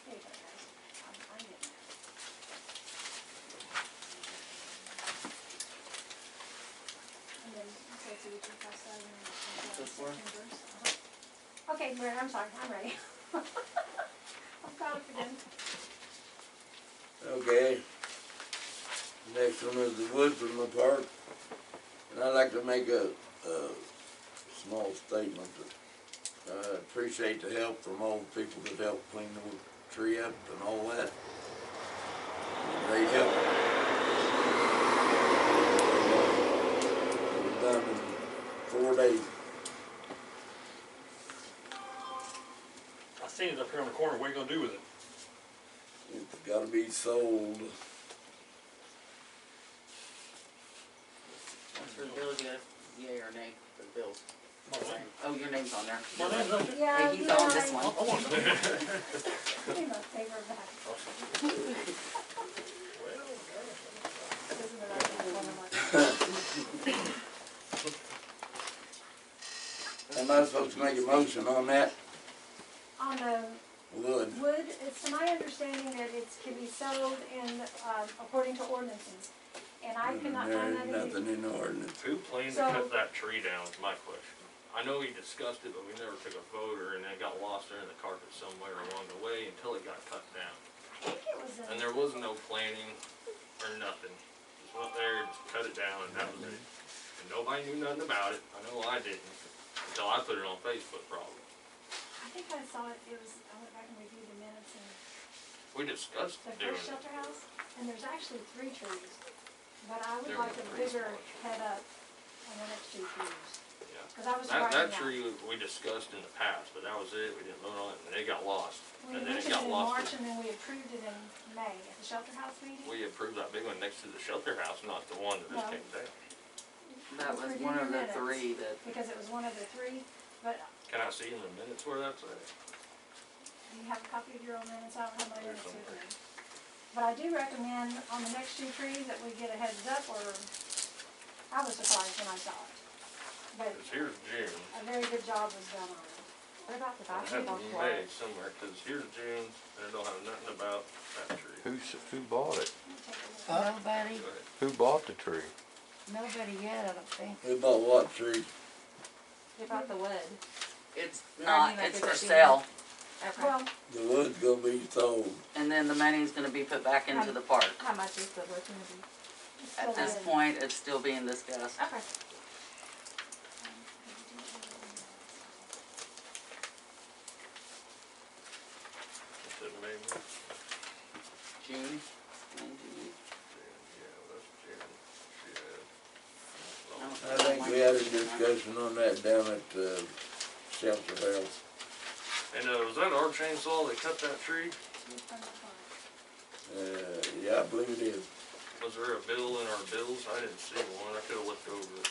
Here you go, guys. I'm getting there. And then, so it's what you pass that in, This one? September's. Okay, Mary, I'm sorry, I'm ready. I'm caught up again. Okay. Next one is the wood from the park. And I'd like to make a small statement that I appreciate the help from all the people that helped clean the tree up and all that. Great help. It was done in 4 days. I seen it up here on the corner, what are you gonna do with it? It's gotta be sold. For the bills, you have yay or nay for the bills? My name. Oh, your name's on there. My name's on it. Yeah, Hey, he's you on and this I- one. I want to. Give him a favor back. Isn't it like Am I supposed to make a motion on that? on the Wood. wood, it's to my understanding that it can be sold in, according to ordinances. And I could not find that There's in the, nothing in the ordinance. Who planned to So- cut that tree down is my question. I know we discussed it, but we never took a vote, or and it got lost there in the carpet somewhere along the way until it got cut down. I think it was in. And there was no planning or nothing. Just went there, just cut it down, and that was it. And nobody knew nothing about it. I know I didn't, until I put it on Facebook probably. I think I saw it, it was, I went back and reviewed the minutes and We discussed the doing first it. shelter house, and there's actually 3 trees. But I would There like were a 3 bigger spots. head up on the next 2 trees. Yeah. Cause I was That writing tree we discussed in the past, but that was it. We didn't vote on it, and it got lost. We And then it mentioned got it in lost. March and then we approved it in May at the shelter house meeting. We approved that big one next to the shelter house, not the one that just No. came down. That was one of the 3 that, Because it was one of the 3, but Can I see in the minutes where that's at? do you have a copy of your own minutes? I don't have my There's minutes with somewhere. me. But I do recommend on the next 2 trees that we get a heads up, or I was surprised when I saw it. But Cause here's June. a very good job was done on it. What about the It had basketball to be court? May somewhere, cause here's June, and it don't have nothing about that tree. Who bought it? Go Nobody, ahead. Who bought the tree? nobody yet, I don't think. Who bought what tree? What about the wood? it's Or not, like it's is for it being- sale. Okay. Well, The wood's gonna be sold. And then the money's gonna be put back into the park. How much is the wood gonna be? it's still At this in. point, it's still being discussed. Okay. It's in May, June, June, yeah, that's June, shit. I think we had a discussion on that down at the shelter house. And, was that our chainsaw that cut that tree? Yeah, I believe it is. Was there a bill in our bills? I didn't see one, I could've looked over it.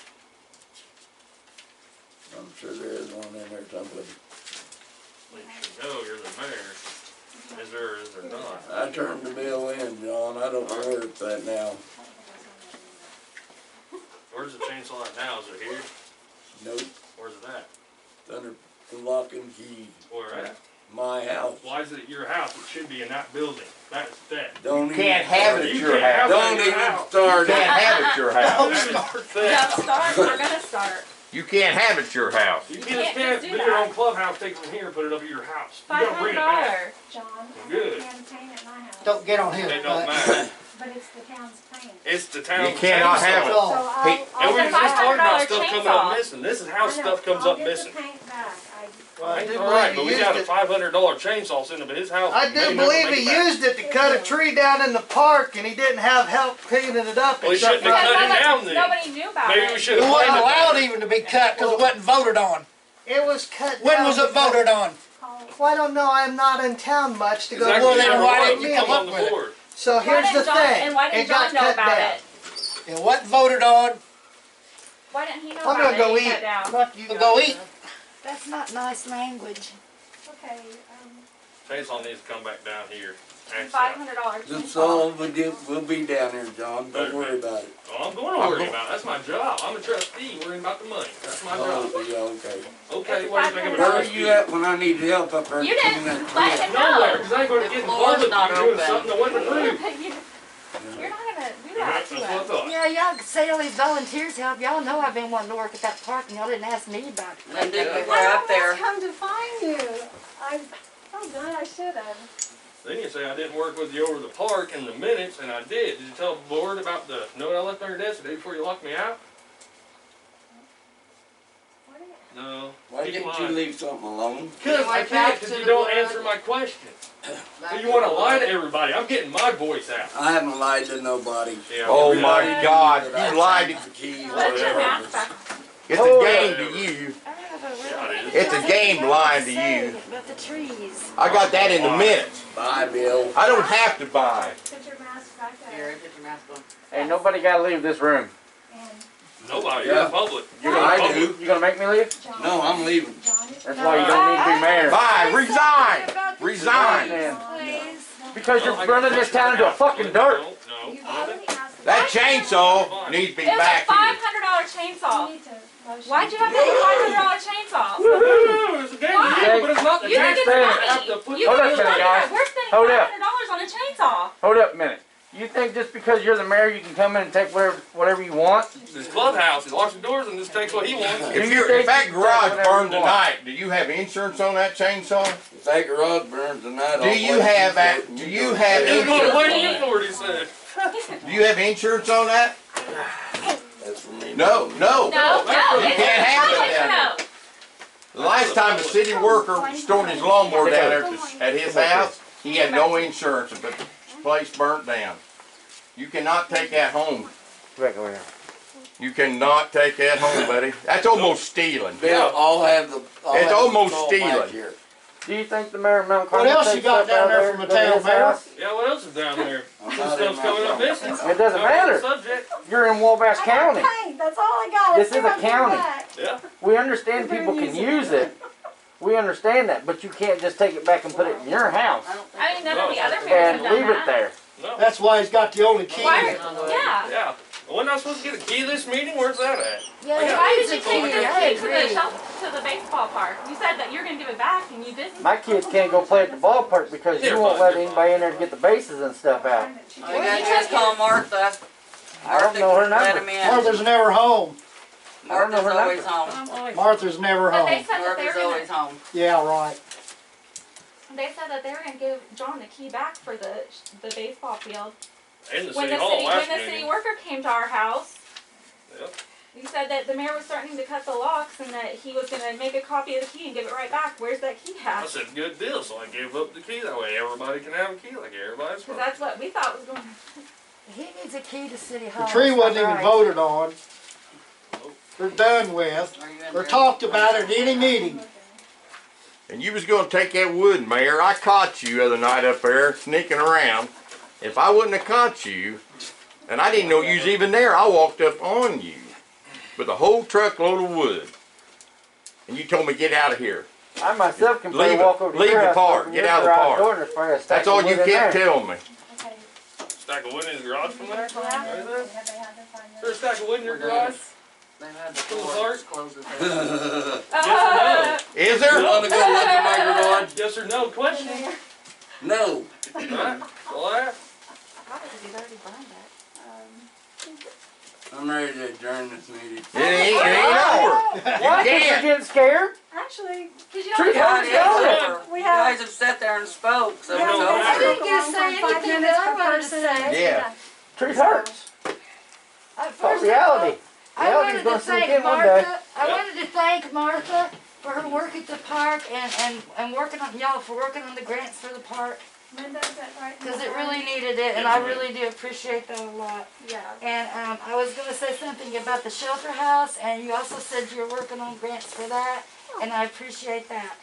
I'm sure there is one in there someplace. At least you know, you're the mayor. Is there or is there not? I turned the bill in, John. I don't know where it's at now. Where's the chainsaw at now? Is it here? Nope, Where's it at? it's under the lock and key. Where at? My house. Why is it at your house? It should be in that building. That's that. Don't You even can't have it You at your can't have house. it. Don't even start You it. can't have it at your house. Start Don't that. start, we're gonna start. You can't have it at your house. You can't just just can't do do your that. own clubhouse, take it from here and put it up at your house. You gotta bring it back. $500. John, I Good. can paint at my house. Don't get on him. It don't matter. But it's the town's paint. It's the town's You cannot have chainsaw. it. So Oh, I'll, And we It's were a just talking about $500 stuff coming chainsaw. up missing. This is how I know, stuff comes up missing. I'll get the paint back. Well, I ain't do alright, believe but he we used got a it. $500 chainsaw sitting up at his house. I May do never believe make he it back. used it to cut a tree down in the park and he didn't have help cleaning it up. Well, he except shouldn't have for- cut it down then. Nobody knew about Maybe it. we should It have wasn't planned it allowed better. even to be cut because it wasn't voted on. It was cut When down was it because- voted on? Call- Well, I don't know. I'm not in town much to go, Exactly, well, then never why was. didn't You you come come on up the with it? board. So Why here's the didn't John, thing. and why It didn't got John know cut about down. it? It wasn't voted on. Why didn't he know I'm about gonna it? go He eat. cut down. Fuck you. Go eat. That's not nice language. Okay, Chainsaw needs to come back down here. Actually, $500 The chainsaw. song will be down there, John. Don't worry about it. well, I'm going to worry about it. That's my job. I'm a trustee worrying about the money. That's my job. Oh, yeah, okay. Okay, what do you think of a Where are trustee? you at when I need help up there? You cleaning didn't that let tree him up? Nowhere, know. because I ain't going to The get floor's involved with not you doing open. something that wasn't approved. You're not gonna do Yeah, that that's to what I us. thought. Yeah, y'all say all these volunteers help. Y'all know I've been wanting to work at that park and y'all didn't ask me about it. Linda, you were I up there. almost come to find you. Oh, God, I should have. Then you say I didn't work with you over the park in the minutes, and I did. Did you tell the board about the note I left on your desk the day before you locked me out? No. Why keep didn't you lying. leave something alone? Because I can't, because you don't answer my question. So you want to lie to everybody. I'm getting my voice out. I haven't lied to nobody. Yeah, Oh you my really- God, you lied. The keys, Put your whatever. mask back. It's a game to you. I have a really Yeah, it good is. It's a topic game I lying want to say you. About the trees. I got that in the minutes. Bye, Bill. I don't have to buy. Put your mask back Here, there. put your mask on. Hey, nobody gotta leave this room. And Nobody. Yeah. You're public. I do. You gonna make me leave? John. No, I'm leaving. John is. That's why you don't need to be mayor. Bye, resign. About the Resign. trees, please. Because you're running this town into a fucking dirt. No. You've already asked. That chainsaw needs to be It was a back here. $500 You chainsaw. need to motion. Why'd you have to get a $500 chainsaw? No, it's a damn Why? deal, but it's not the You think it's taxpayer money. that have to put You Hold think up it's a minute, money, guys. but we're spending Hold up. $500 on a chainsaw. Hold up a minute. You think just because you're the mayor you can come in and take whatever you want? This clubhouse, he locks the doors and just takes what he wants. If that garage burned tonight, do you have insurance on that chainsaw? If that garage burns tonight, Do you have that? Do you have It's going to wait insurance? for what he said. Do you have insurance on that? That's for me. No, no. No, You it's can't have it public down there. note. The last time a city worker stored his lawnmower down there at his house, he had no insurance, but the place burnt down. You cannot take that home. Back over here. You cannot take that home, buddy. That's almost stealing. Bill, I'll have the. It's almost stealing. Here. Do you think the mayor of Mount What Carmel else takes you got stuff down out there there from the to his town, Mayor? house? Yeah, what else is down there? I'm This not in stuff's my coming up phone. missing. It doesn't matter. Subject. You're in Wabash County. Okay, that's all I got. This Let's is see a what I get county. back. Yeah. We understand people can use it. We understand that, but you can't just take it back and put it in your house I don't think. I mean, none of the other mayors and have done leave it that. there. No. That's why he's got the only key. Why? Yeah. Yeah. Wasn't I supposed to get a key to this meeting? Where's that at? Yeah, Why it did you needs a take key. the I key to the agree. to the baseball park? You said that you're gonna give it back, and you didn't. My kids can't go play at the ballpark because you won't let anybody in there to get the bases and stuff out. All you gotta do is call Martha. I don't know her Let number. him in. Martha's never home. I don't know Martha's her always number. home. Martha's never But they home. said that they were Martha's always gonna. home. Yeah, right. They said that they were gonna give John the key back for the baseball field. In the When city the hall city last when the city meeting. worker came to our house. Yep. He said that the mayor was starting to cut the locks and that he was gonna make a copy of the key and give it right back. Where's that key I at? said, good deal, so I gave up the key. That way everybody can have a key like everybody's Because supposed that's what we thought was going. He needs a key to City The Hall. tree That's wasn't even right. voted on. They're done with. Are you in Or there? talked about at any meeting. And you was gonna take that wood, Mayor. I caught you the other night up there sneaking around. If I wouldn't have caught you, and I didn't know you was even there, I walked up on you with a whole truckload of wood. And you told me, get out of here. I myself can Leave walk over to leave your the house, park. open Get your out of the garage park. door, and there's probably a stack That's all of you wood in kept there. telling me. Okay. Stack of wood in his garage from there? Yeah. Right there? Have they had to find Is there a stack of wood in your We're garage? done. They had the Full of door heart? closed. Is You there? wanna go look at my garage? Yes or no question? No. Alright, well, I asked. Probably because he's already burned that. I'm ready to adjourn this meeting. It ain't over. Why? Because you're getting scared? Actually, Because you Tree don't hugger. have We You have- guys have sat there and spoke, so Yeah, it's we over. have- I didn't get to say 5 anything minutes that I per wanted to person. say. Yeah. Truth hurts. First But of reality. all, I Reality's wanted gonna to sink thank in one day. Martha. I wanted to thank Martha for her work at the park and working on y'all for working on the grants for the park Linda, is that right? because it really needed it and I really do appreciate that a lot. Yeah. And I was going to say something about the shelter house and you also said you were working on grants for that and I appreciate that.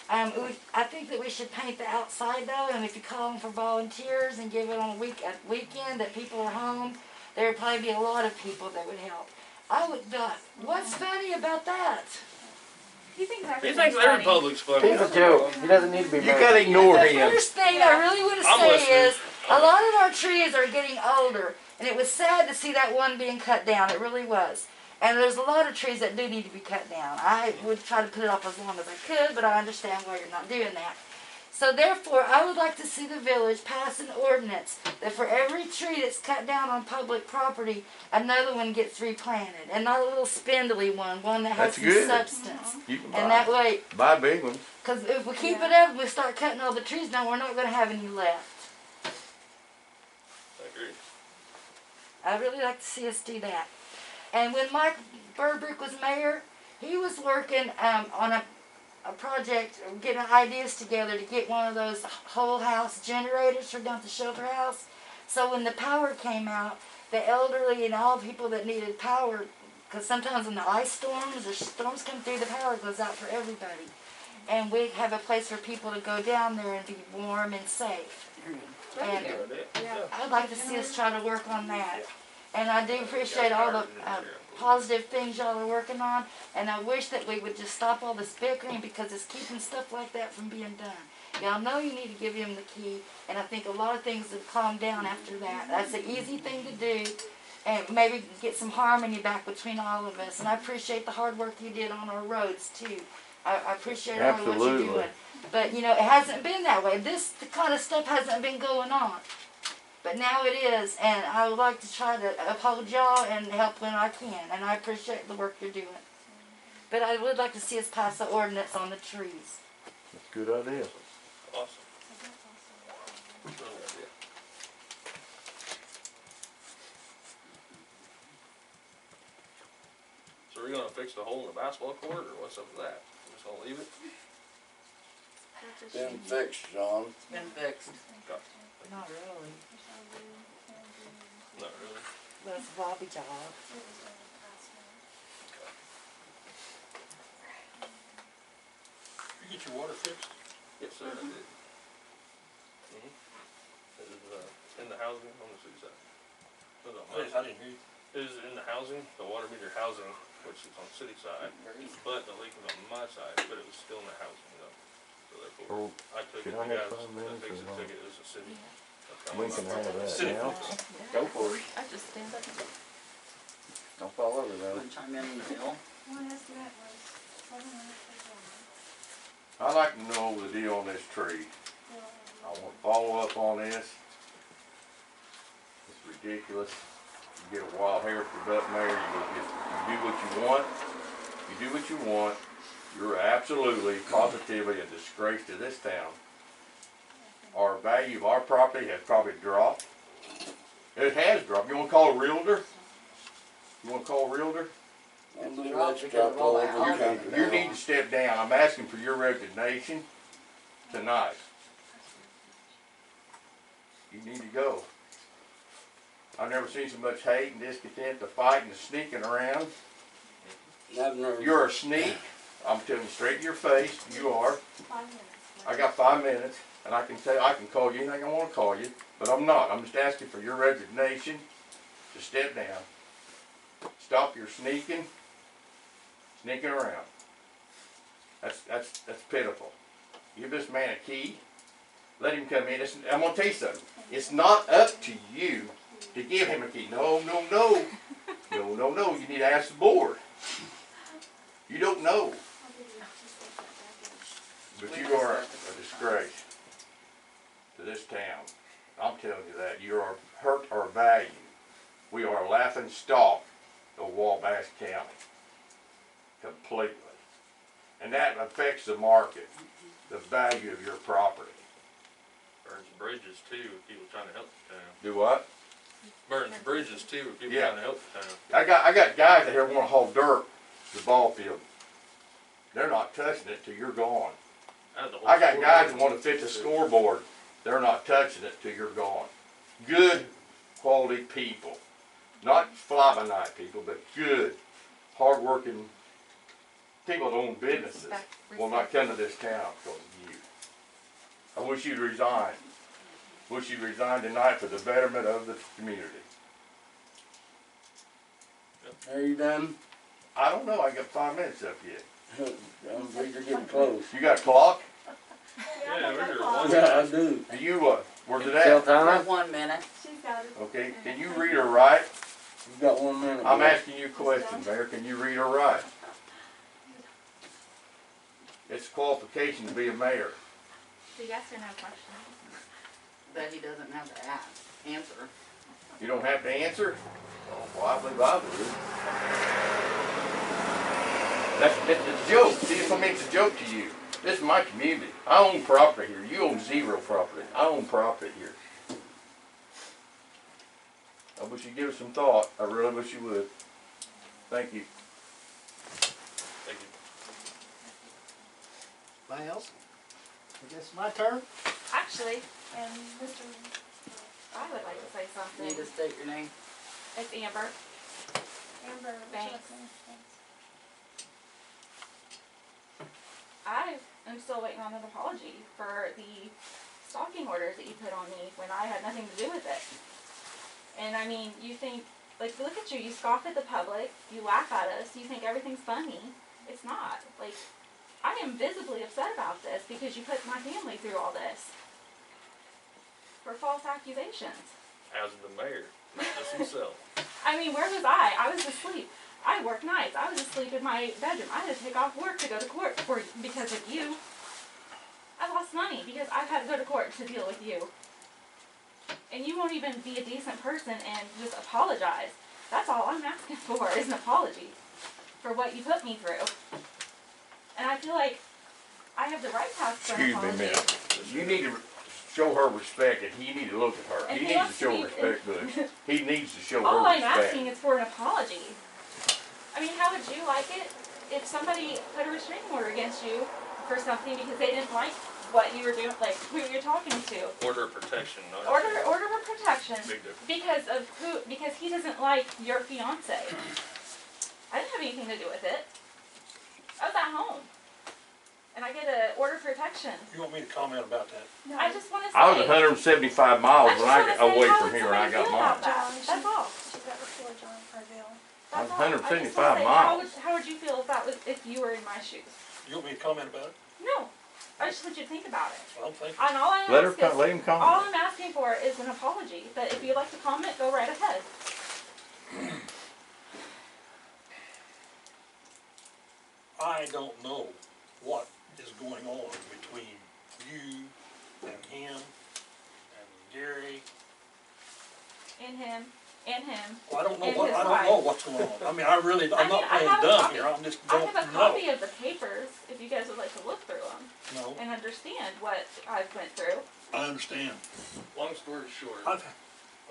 I think that we should paint the outside though, and if you call them for volunteers and give it on a weekend that people are home, there would probably be a lot of people that would help. I would not. What's funny about that? He thinks He everything's thinks every funny. public's funny. He's a joke. He doesn't need to be You married. gotta ignore The him. first thing I really want to I'm say listening. is a lot of our trees are getting older, and it was sad to see that one being cut down. It really was. And there's a lot of trees that do need to be cut down. I would try to put it off as long as I could, but I understand why you're not doing that. So therefore, I would like to see the village pass an ordinance that for every tree that's cut down on public property, another one gets replanted. And not a little spindly one that has That's some good. substance. You can And that way, buy big ones. because if we keep it up, we start cutting all the trees down, we're not going to have any left. I agree. I'd really like to see us do that. And when Mike Burbrick was mayor, he was working on a project, getting ideas together to get one of those whole house generators for down at the shelter house. So when the power came out, the elderly and all the people that needed power, because sometimes when the ice storms or storms come through, the power goes out for everybody. And we have a place for people to go down there and be warm and safe. And I'd like to see us try to work on that. And I do appreciate all the positive things y'all are working on. And I wish that we would just stop all this bickering because it's keeping stuff like that from being done. Y'all know you need to give him the key. And I think a lot of things have calmed down after that. That's an easy thing to do. And maybe get some harmony back between all of us. And I appreciate the hard work you did on our roads too. I appreciate all of what you're doing. But you know, it hasn't been that way. This kind of stuff hasn't been going on. But now it is, and I would like to try to uphold y'all and help when I can. And I appreciate the work you're doing. But I would like to see us pass the ordinance on the trees. That's a good idea. Awesome. Really good idea. So are we gonna fix the hole in the basketball court, or what's up with that? Just gonna leave it? Been fixed, John. It's been fixed. Not really. Not really. Well, it's a Bobby job. You get your water fixed? Yes, sir, I did. It is, in the housing on the city side. It was on my I side. didn't hear you. It is in the housing, the water meter housing, which is on the city side, but the leak was on my side, but it was still in the housing, though. So therefore, I took it, Can I the have guys 5 that minutes fixed it, or took it as a city. We can have that City now. fix. Go for it. I just stand up. Don't fall over though. Want to chime in on the bill? One estimate was $700 per I'd like to know the deal on this tree. I want to follow up on this. It's ridiculous. You get a wild hair for butt mayor, you do what you want. You do what you want. You're absolutely, positively a disgrace to this town. Our value of our property has probably dropped. It has dropped. You want to call a realtor? You want to call a realtor? You need to step down. I'm asking for your resignation tonight. You need to go. I've never seen so much hate and discontent, the fighting, the sneaking around. You're a sneak. I'm telling you straight to your face, you are. 5 minutes. I got 5 minutes, and I can call you anything I want to call you, but I'm not. I'm just asking for your resignation to step down. Stop your sneaking around. That's pitiful. Give this man a key. Let him come in. I'm gonna tell you something. It's not up to you to give him a key. No. You need to ask the board. You don't know. But you are a disgrace to this town. I'm telling you that. You are hurt our value. We are a laughing stock of Wabash County. Completely. And that affects the market, the value of your property. Burns bridges too, with people trying to help the town. Do what? Burns bridges too, with people Yeah. trying to help the town. I got guys that here want to haul dirt to the ball field. They're not touching it till you're gone. I got guys that want to fit the scoreboard. They're not touching it till you're gone. Good quality people. Not fly-by-night people, but good, hard-working people that own businesses will not come to this town because of you. I wish you'd resign. Wish you'd resign tonight for the betterment of the community. Are you done? I don't know, I got 5 minutes up yet. I'm afraid you're getting close. You got a clock? Yeah, we're here one. Yeah, I do. Do you, where's it Tell at? time? 1 minute. She's got it. Okay, can you read or write? You've got 1 minute. I'm asking you a question, Mayor, can you read or write? It's a qualification to be a mayor. It's a yes or no question. That he doesn't have to answer. You don't have to answer? Oh, well, I believe I would. It's a joke. See, it's what makes a joke to you. This is my community. I own property here. You own zero property. I own property here. I wish you'd give it some thought. I really wish you would. Thank you. Thank you. Anybody else? I guess my turn. Actually, and Mr. I would like to say something. Need to state your name. It's Amber. Amber, Thanks. Thanks. I am still waiting on an apology for the stalking orders that you put on me when I had nothing to do with it. And I mean, you think, like, look at you, you scoff at the public, you laugh at us, you think everything's funny. It's not. Like, I am visibly upset about this because you put my family through all this for false accusations. As the mayor, not just himself. I mean, where was I? I was asleep. I work nights. I was asleep in my bedroom. I had to take off work to go to court because of you. I lost money because I've had to go to court to deal with you. And you won't even be a decent person and just apologize. That's all I'm asking for is an apology for what you put me through. And I feel like I have the right to ask for an Excuse me, apology. miss. You need to show her respect, and you need to look at her. And He he needs to wants to show be- respect, Bush. He needs to show All her I'm respect. asking is for an apology. I mean, how would you like it if somebody put a restraining order against you for something because they didn't like what you were doing, like who you're talking to? Order of protection, not Order of protection Big difference. because he doesn't like your fiance. I didn't have anything to do with it. I was at home. And I get an order of protection. You want me to comment about that? No, I just want to say. I was 175 miles when I got away from here when I got mine. That's all. She's got before John Carville. That's all. 175 I just wanna say, miles. How would you feel if you were in my shoes? You want me to comment about it? No. I just want you to think about it. Well, I'm thinking. And all I'm Let him all comment. I'm asking for is an apology. But if you'd like to comment, go right ahead. I don't know what is going on between you and him and Gary. And him. Well, I don't know And what, his I don't wife. know what's going on. I mean, I'm not I playing have a dumb copy. here, I'm just I don't have a know. copy of the papers if you guys would like to look through them No, and understand what I've went through. I understand. Long story short. I've,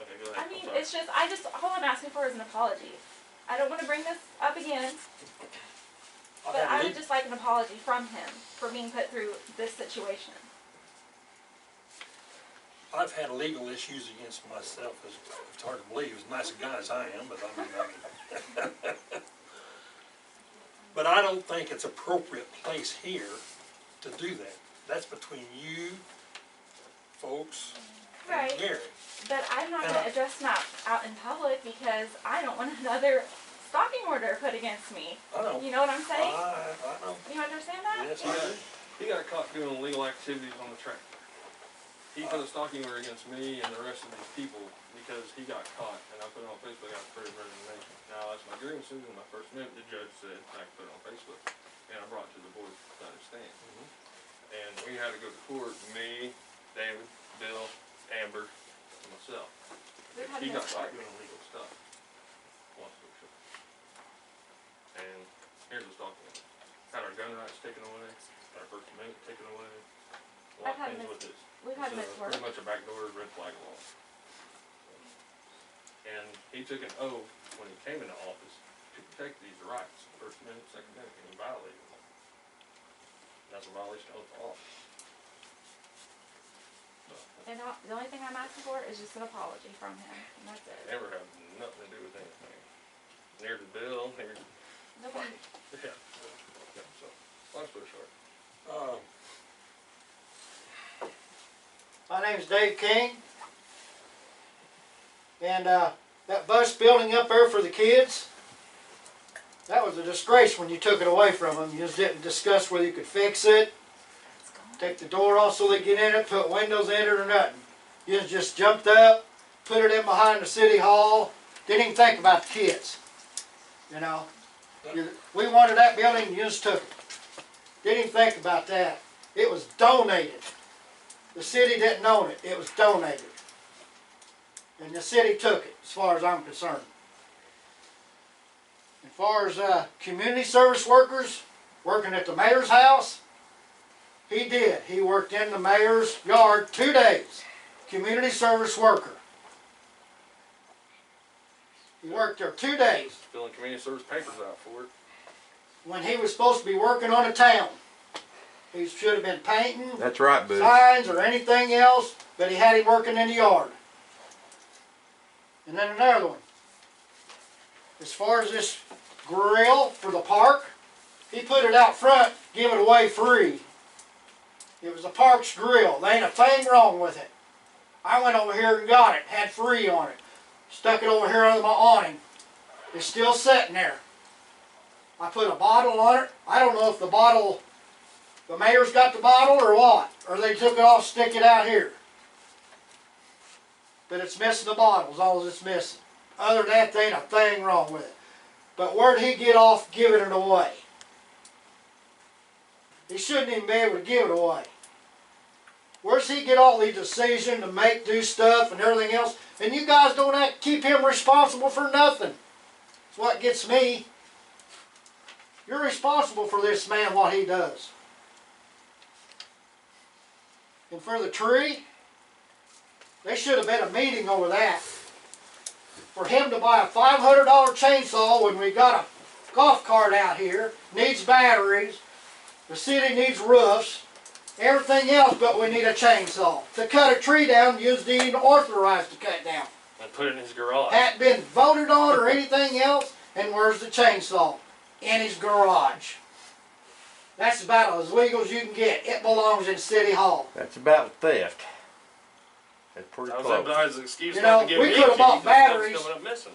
Okay, go ahead. I mean, I'm sorry. it's just, all I'm asking for is an apology. I don't want to bring this up again, but I would just like an apology from him for being put through this situation. I've had legal issues against myself, it's hard to believe, as nice a guy as I am, but I mean, but I don't think it's appropriate place here to do that. That's between you folks and Right. Gary. But I'm not And going to address that out in public because I don't want another stalking order put against me. I know. You know what I'm saying? I know. You understand that? Yes, I do. He got caught doing illegal activities on the tractor. He put a stalking order against me and the rest of these people because he got caught, and I put it on Facebook. I put it in resignation. Now that's my grievances and my first minute. The judge said I could put it on Facebook, and I brought it to the board to understand. And we had to go to court. Me, David, Bill, Amber, and myself. We've had He this got caught work. doing illegal stuff. Long story short. And here's the stalking order. Had our gun rights taken away, our First Amendment taken away. A lot I've had of things this- with this. We've had It's this a work. pretty much a backdoor red flag law. And he took an oath when he came into office to protect these rights, First Amendment, Second Amendment, and he violated them. That's a violation of the office. So, And the only thing I'm asking for is just an apology from him, and that's it. never had nothing to do with anything. Near the bill, near, Nobody. yeah. Yeah, so, long story short. My name's Dave King. And that bus building up there for the kids, that was a disgrace when you took it away from them. You just didn't discuss whether you could fix it, take the door off so they get in it, put windows in it or nothing. You just jumped up, put it in behind the city hall, didn't even think about the kids. You know, we wanted that building, you just took it. Didn't even think about that. It was donated. The city didn't own it, it was donated. And the city took it, as far as I'm concerned. As far as community service workers working at the mayor's house, he did. He worked in the mayor's yard 2 days. Community service worker. He worked there 2 days. Filling community service papers out for it. When he was supposed to be working on a town. He should have been painting, That's right, Bud. signs, or anything else, but he had him working in the yard. And then another one. As far as this grill for the park, he put it out front, give it away free. It was the park's grill. There ain't a thing wrong with it. I went over here and got it, had free on it. Stuck it over here under my awning. It's still sitting there. I put a bottle on it. I don't know if the bottle, the mayor's got the bottle or what. Or they took it off, stick it out here. But it's missing the bottle, is all it's missing. Other than that, there ain't a thing wrong with it. But where'd he get off giving it away? He shouldn't even be able to give it away. Where's he get all these decisions to make, do stuff and everything else? And you guys don't have to keep him responsible for nothing. That's what gets me. You're responsible for this man, what he does. And for the tree, there should have been a meeting over that. For him to buy a $500 chainsaw when we got a golf cart out here, needs batteries, the city needs roofs, everything else, but we need a chainsaw. To cut a tree down, you just need authorized to cut down. And put it in his garage. Hadn't been voted on or anything else, and where's the chainsaw? In his garage. That's about as legal as you can get. It belongs in City Hall. That's about theft. That's pretty That was close. everybody's excuse You not know, to give we me could have keys, bought and stuff's batteries. coming up missing.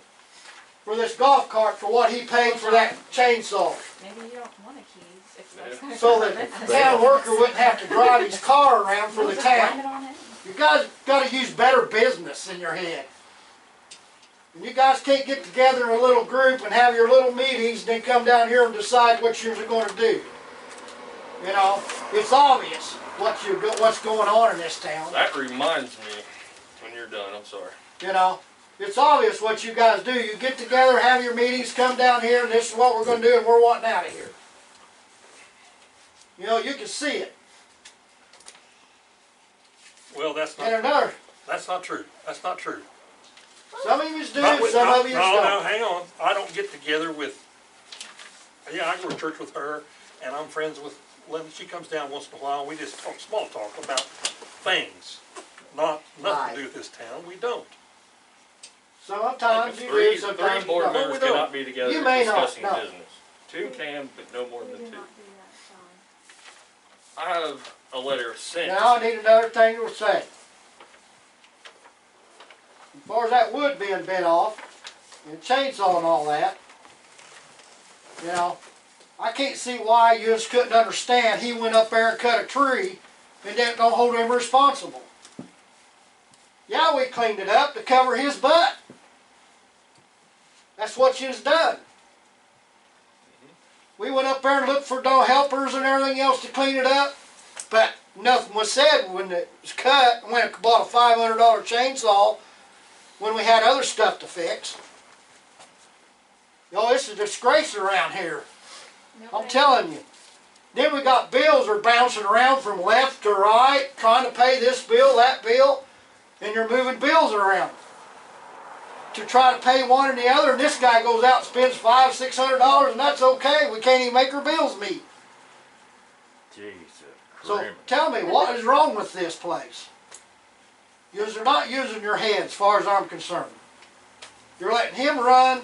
For this golf cart for what he paid for that chainsaw. Maybe you don't want a key if that's gonna So come that missing. the town worker wouldn't have to drive his car around for the Just blame town. it on him. You guys got to use better business in your head. And you guys can't get together in a little group and have your little meetings and then come down here and decide what you're going to do. You know, it's obvious what's going on in this town. That reminds me, when you're done, I'm sorry. You know, it's obvious what you guys do. You get together, have your meetings, come down here, and this is what we're going to do, and we're wanting out of here. You know, you can see it. Well, that's And not, another, that's not true. That's not true. some of you do, Not with- some no, of you no, don't. no, hang on. I don't get together with, yeah, I go to church with her, and I'm friends with Linda. She comes down once in a while, and we just talk, small talk about things. Nothing Right. to do with this town. We don't. Sometimes you do, Three sometimes you board don't. members we don't. cannot be together You may not, discussing no. business. Two can, but no more We than do two. not do that, Sean. I have a letter sent. Now I need another thing to say. As far as that wood being bent off, and chainsaw and all that, you know, I can't see why you just couldn't understand he went up there and cut a tree and don't hold him responsible. Yeah, we cleaned it up to cover his butt. That's what you's done. We went up there and looked for no helpers and everything else to clean it up, but nothing was said when it was cut. I went and bought a $500 chainsaw when we had other stuff to fix. Yo, this is a disgrace around here. I'm telling you. Then we got bills are bouncing around from left to right, trying to pay this bill, that bill, and you're moving bills around to try to pay one and the other, and this guy goes out and spends $500, $600, and that's okay. We can't even make our bills meet. Jesus So Christ. tell me, what is wrong with this place? You're not using your head as far as I'm concerned. You're letting him run.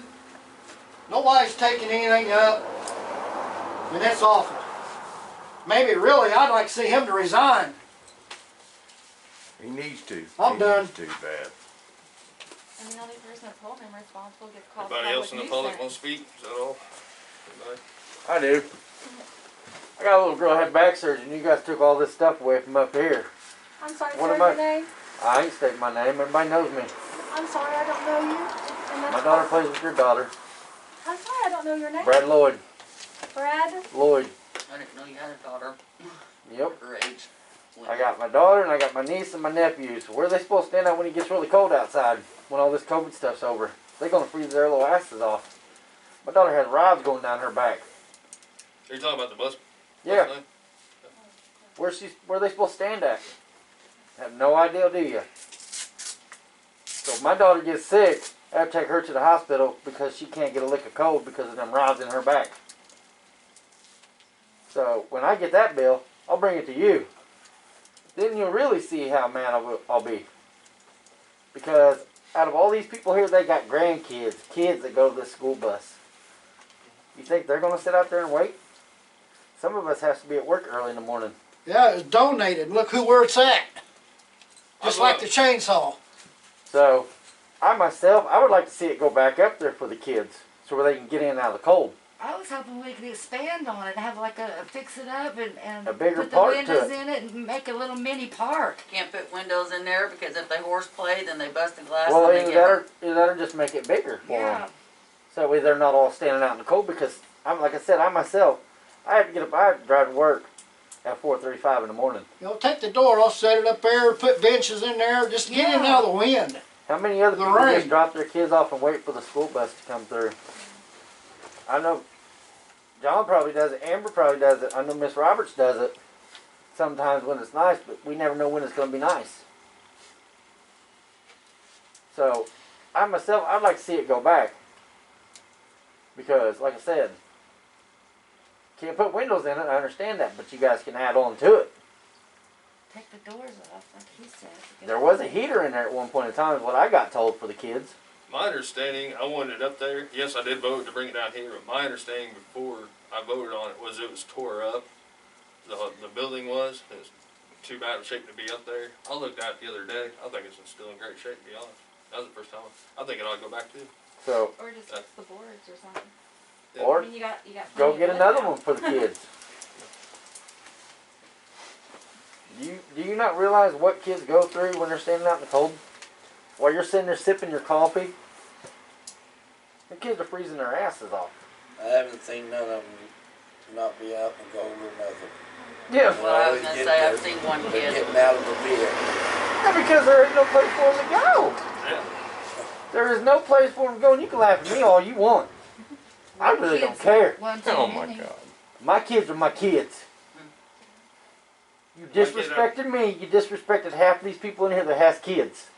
Nobody's taking anything up. And that's awful. Maybe really, I'd like to see him to resign. He needs to. I'm He done. needs to bad. And the only person that's holding him responsible gets called Anybody else in the public nuisance. want to speak? Is that all? Anybody? I do. I got a little girl had back surgery, and you guys took all this stuff away from up here. I'm sorry, What sir, am I- your name? I ain't stating my name. Everybody knows me. I'm sorry, I don't know you. And that's My daughter fine. plays with your daughter, I'm sorry, I don't know your name. Brad Lloyd. Brad? Lloyd. I didn't know you had a daughter Yep. her age. I got my daughter and I got my niece and my nephews. So where are they supposed to stand out when it gets really cold outside? When all this COVID stuff's over? They're gonna freeze their little asses off. My daughter has rods going down her back. Are you talking about the bus? Yeah. Bus thing? Where are they supposed to stand at? Have no idea, do you? So if my daughter gets sick, I have to take her to the hospital because she can't get a lick of cold because of them rods in her back. So when I get that bill, I'll bring it to you. Then you'll really see how mad I'll be. Because out of all these people here, they got grandkids, kids that go to this school bus. You think they're going to sit out there and wait? Some of us have to be at work early in the morning. Yeah, it was donated. Look where it's at. Just like the chainsaw. So, I myself, I would like to see it go back up there for the kids, so where they can get in and out of the cold. I was hoping we could expand on it, have like fix it up and A bigger put the park to windows it. in it and make a little mini park. Can't put windows in there because if they horseplay, then they bust the glass Well, and they get either that or just make it bigger for Yeah. them. So that way they're not all standing out in the cold because, like I said, I myself, I have to get up, I have to drive to work at 4:35 in the morning. You know, take the door off, set it up there, put benches in there, just get in and out of the wind. How many other The people rain. just drop their kids off and wait for the school bus to come through? I know John probably does it, Amber probably does it, I know Miss Roberts does it sometimes when it's nice, but we never know when it's going to be nice. So, I myself, I'd like to see it go back. Because, like I said, can't put windows in it, I understand that, but you guys can add on to it. Take the doors off, like he said. There was a heater in there at one point in time, is what I got told for the kids. My understanding, I wanted it up there. Yes, I did vote to bring it down here, but my understanding before I voted on it was tore up. The building was. It was too bad of shape to be up there. I looked at it the other day. I think it's still in great shape, to be honest. That was the first time. I think it ought to go back too. So, Or just fix the boards or something. Yeah. or I mean, you got go plenty get of another wood one for the kids. Do you not realize what kids go through when they're standing out in the cold? While you're sitting there sipping your coffee? The kids are freezing their asses off. I haven't seen none of them not be out in the cold or nothing. Yeah. Well, I was gonna say, I've seen one They're kid. getting out of the bed. Yeah, because there is no place for them to go. Yeah. There is no place for them to go, and you can laugh at me all you want. I really don't care. One too Oh my many. God. My kids are my kids. You disrespected me, you disrespected half of these people in here that has kids.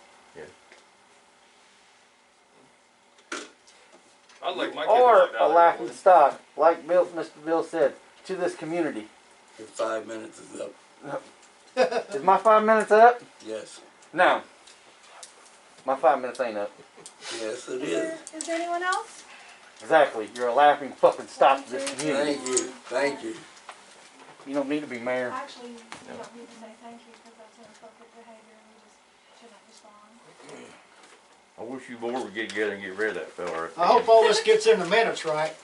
I'd like my kids to Or live down a there. laughing stock, like Mr. Bill said, to this community. Your 5 minutes is up. Is my 5 minutes up? Yes. No. My 5 minutes ain't up. Yes, it Is is. there anyone else? Exactly. You're a laughing fucking stock to this community. Thank you. Thank you. You don't need to be mayor. Actually, you don't need to say thank you because that's inappropriate behavior and we just shouldn't respond. I wish you board would get together and get rid of that fella right I hope all this gets in the minutes right,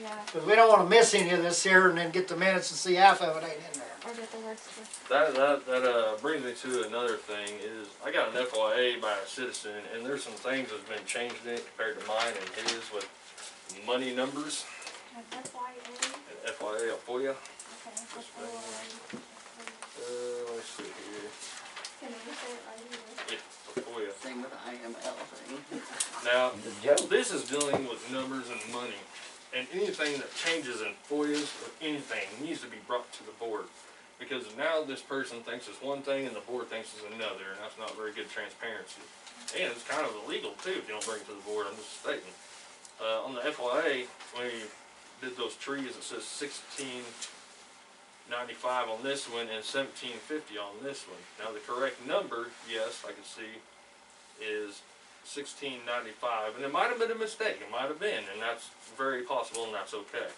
Yeah, because we don't want to miss any of this here and then get the minutes and see half of it ain't in there. or get the words to. That brings me to another thing is I got an FYA by a citizen and there's some things that's been changed in it compared to mine and his with money numbers. FYA, FYA, I'll pull you. okay, FYA. Let's see here. Can you say it right either? Yeah, I'll pull you. Same with the IML thing. Now, The joke. this is dealing with numbers and money. And anything that changes in FOIAs or anything needs to be brought to the board. Because now this person thinks it's one thing and the board thinks it's another, and that's not very good transparency. And it's kind of illegal too if you don't bring it to the board, I'm just stating. On the FYA, when we did those trees, it says 1695 on this one and 1750 on this one. Now the correct number, yes, I can see, is 1695, and it might have been a mistake, it might have been, and that's very possible, and that's okay.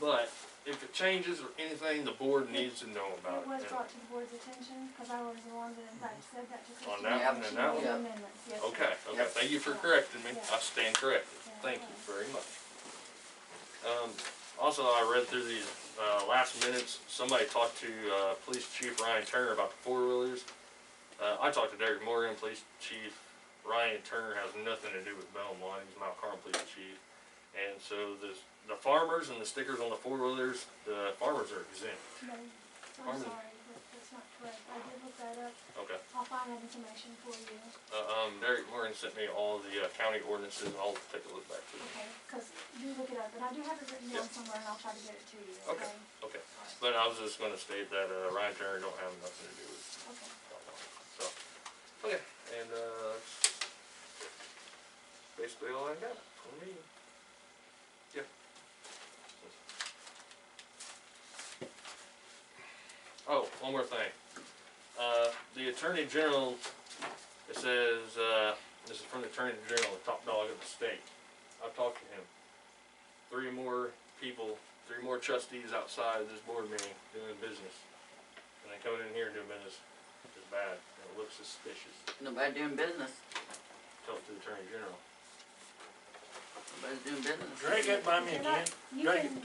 But if it changes or anything, the board needs to know about It was it. brought to the board's attention, because I was the one that in fact said that to On Christine. that one and that She one? made amendments, yes, sir. Okay, okay, thank you for correcting me, I stand corrected, thank you very much. Also, I read through these last minutes, somebody talked to Police Chief Ryan Turner about the four-wheelers. I talked to Derek Morgan, Police Chief. Ryan Turner has nothing to do with Bellmont, he's Mount Carmel Police Chief. And so the farmers and the stickers on the four-wheelers, the farmers are exempt. No, I'm Farmers- sorry, but that's not correct. I did look that up. Okay. I'll find that information for you. Derek Morgan sent me all the county ordinances, and I'll take a look back through them. Okay, because you look it up, and I do have it written down somewhere, and I'll try to get it to you, Okay. okay? Okay. But I was just gonna state that, Ryan Turner don't have nothing to do with it. Okay. So, okay, and, that's basically all I got for me. Yeah. Oh, one more thing. The Attorney General, it says, this is from the Attorney General, the top dog of the state. I've talked to him. 3 more people, 3 more trustees outside this board meeting doing business. And they come in here and do business. It's bad, and it looks suspicious. Nobody doing business. Talk to the Attorney General. Nobody's doing business. Drag that by me again. You Drag it. can,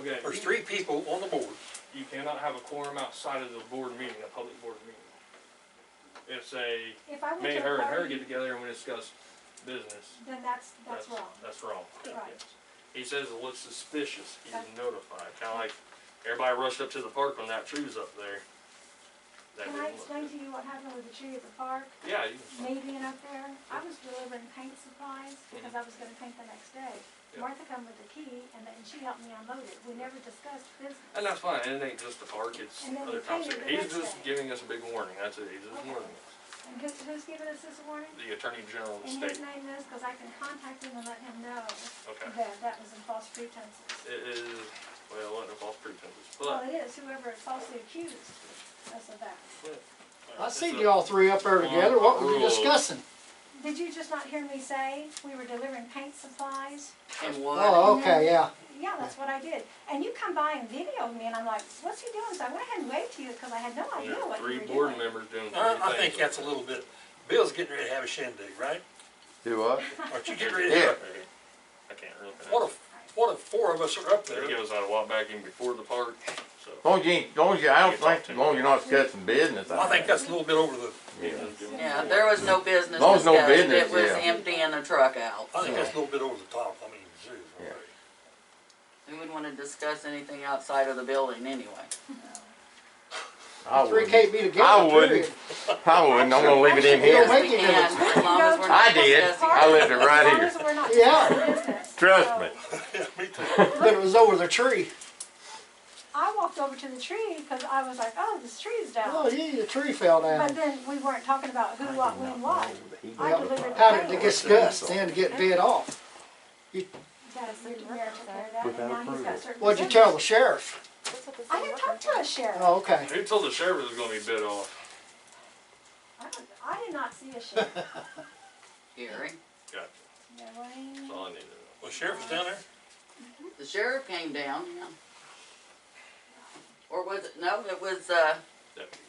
Okay. There's 3 people on the board. You cannot have a quorum outside of the board meeting, a public board meeting. If say, if I went me, to a her, and her party, get together and we discuss business, then that's wrong. that's wrong. Right. He says it looks suspicious, he didn't notify, kinda like everybody rushed up to the park when that tree was up there. That Can I didn't look explain good. to you what happened with the tree at the park? Yeah, you can. Me being up there, I was delivering paint supplies because I was gonna paint the next day. Yeah. Martha come with the key and she helped me unload it. We never discussed business. And that's fine, and it ain't just the park, it's And then other we times. painted the He's next just day. giving us a big warning, that's it, he's just Okay. warning us. And who's giving us this warning? The Attorney General of the And his state. name is, because I can contact him and let him know Okay. that that was in false pretenses. It is, well, what a false pretenses, Well, but. it is, whoever is falsely accused us of that. I seen you all 3 up there together. What were you discussing? Did you just not hear me say we were delivering paint supplies? And what? Oh, okay, yeah. Yeah, that's what I did. And you come by and videoed me, and I'm like, what's he doing? So I went ahead and waved to you because I had no idea what you 3 were board doing. members doing 3 I things. think that's a little bit, Bill's getting ready to have a shindig, right? Do what? Aren't you getting ready to Yeah. have? I can't really. What if 4 of us are up there? He goes, I walk back in before the park, so. As long as you ain't, as long as you, I don't think, as long as you're not discussing business. I think that's a little bit over the, Yeah, there was no business Long as no discussed. business, It was yeah. emptying the truck out. I think that's a little bit over the top, I mean, seriously. Yeah. Who would wanna discuss anything outside of the building anyway? I 3 wouldn't. can't be together. I wouldn't. period. I wouldn't, I'm gonna leave it in You don't here. make We any can, difference. as long as we're I not did, discussing. I lived it right As long here. as we're not Yeah. discussing business. Trust So me. Yeah, me too. But it was over the tree. I walked over to the tree because I was like, oh, this tree's down. Oh, yeah, the tree fell But down. then we weren't talking about who, what, when, what. I Well, delivered the how did it paint. get discussed then to get bid off? That the mayor took care of that, and now he's got certain What'd you business. tell the sheriff? I didn't talk to a sheriff. Oh, okay. Who told the sheriff it was gonna be bid off? I did not see a sheriff. Gary, Gotcha, No way. that's all I need to know. Well, sheriff was down there? the sheriff came down, yeah. Or was it, no, it was, Deputy.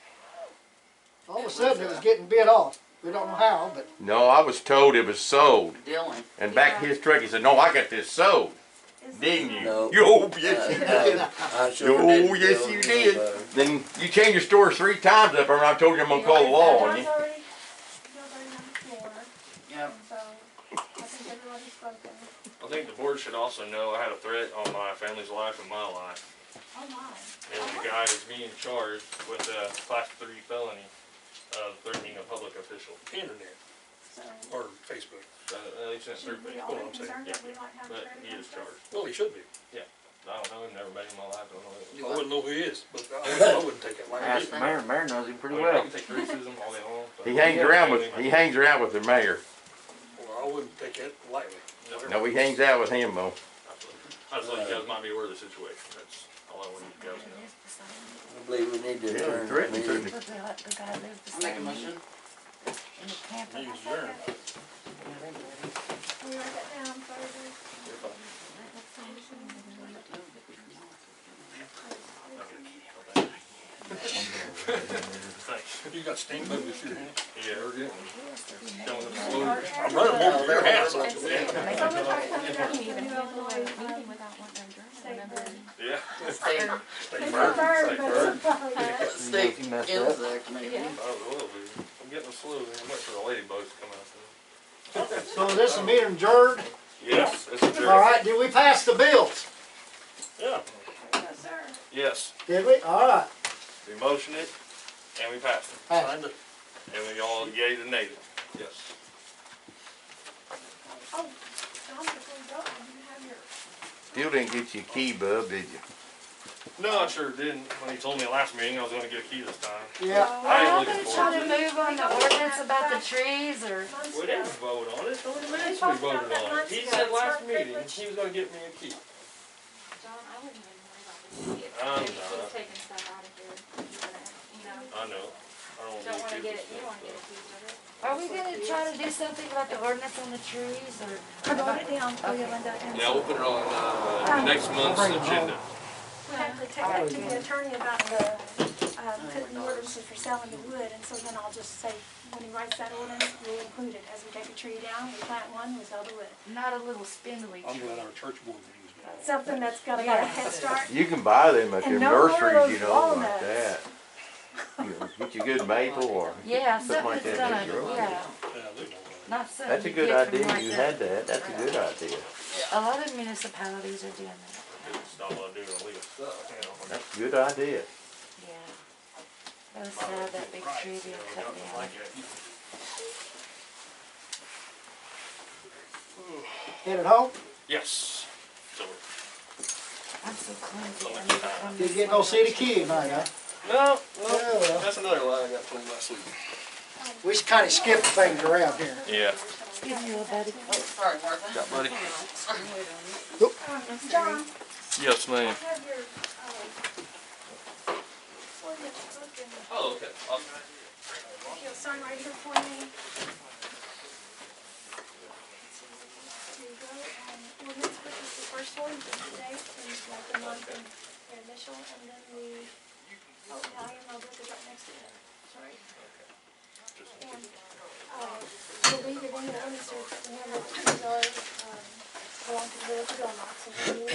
All of a sudden it was getting bid off. We don't know how, but No, I was told it was sold. Dylan. And back to his truck, he said, no, I got this sold. Is Didn't this- you? No. Yo, yes you did. I sure Oh, didn't yes, tell you him did. about it. Then you changed your story 3 times up there, and I told you I'm gonna call the law on Bill's you. already on the floor, Yep. and so I think everybody's spoken. I think the board should also know I had a threat on my family's life and my life. Oh my. And the guy is being charged with a class 3 felony of threatening a public official. Internet So, or Facebook. He sent through should we Facebook. all what be I'm saying. concerned that we might have a But threat he is against us? charged. Well, he should be. I don't know him, never met him in my life, don't know who he I is. wouldn't know who he is, but I wouldn't take it lightly. Ask the mayor, the mayor knows him pretty I well. can take criticism all day long. but- He hangs around with the mayor. Well, I wouldn't take it lightly. No, he hangs out with him though. I just thought you guys might be aware of the situation, that's all I wanted you guys to know. I believe we need to Yeah, adjourn the threatening to meeting. me. I make a motion. Meeting's adjourned. Will you write that down, Thursday? Thanks. You got steam bug with your hand? Yeah, we're getting. Showing the slow. I'm running over to their house. Someone tried coming down to the new Illinois, state bird. Yeah. State, Stay It's firm. a bird, Stay but firm. it's probably not. state He messed up. insect maybe. I'm getting slow, I'm waiting for the ladybugs to come out. so is this a meeting adjourned? Yes, it's adjourned. All right, did we pass the bills? Yeah. Yes, sir. Yes, Did we? All right. we motion it, And we passed it. Passed. Signed it. And we all yayed and nayed it. Yes. Oh, John, before you go, you have your. Still didn't get you a key, bub, did you? No, I sure didn't. When he told me last meeting I was gonna get a key this time. Yeah. I ain't Are looking they for trying it. to move on the ordinance about the trees, or? We didn't vote on it. Only the minutes we talked about voted that on it. months He ago. said It's last not meeting privilege. he was gonna get me a key. John, I wouldn't even worry about the key. I'm It's not. just taking stuff out of here. You know, I know. I don't don't wanna want get to it, you don't wanna get accused of it. Are we gonna try to do something about the ordinance on the trees, or? I wrote it down for you, Linda. And Yeah, we'll put it on next month's agenda. we have to take that to the attorney about the, putting the ordinances for selling the wood, and so then I'll just say, when he writes that ordinance, we'll include it. As we take a tree down, we plant one, we sell the wood. Not a little spindly I'm tree. glad our church board meeting's going. Something that's got a head start. You can buy them at And them no more of nurseries, you those know, like walnuts. that. You know, get you good maple or Yeah, something something like that's that. gonna, That's yeah, Yeah, they don't. not something That's a you good get from idea. like You the- had that. That's a good idea. A lot of municipalities are doing that. It's not what I do illegal stuff, you know. That's a good idea. Yeah. That was sad, that big tree being cut down. Headed home? Yes. So, I'm so clumsy. I need to come Didn't this get no way. city key tonight, huh? no, Yeah, well. that's another lie I got told last week. We just kinda skipped things around here. Yeah. Excuse me, little buddy. Oh, sorry, Martha. Got buddy. John, Yes, ma'am. I have your, ordinance book, and Oh, okay. if you'll sign right here for me. Here you go, ordinance book is the first one, just the date, and like the month and your initial, and then the, IMO book is right next to it, sorry. And, believe it in the ordinance, remember, these are, belong to the village of Bellmont, so when you.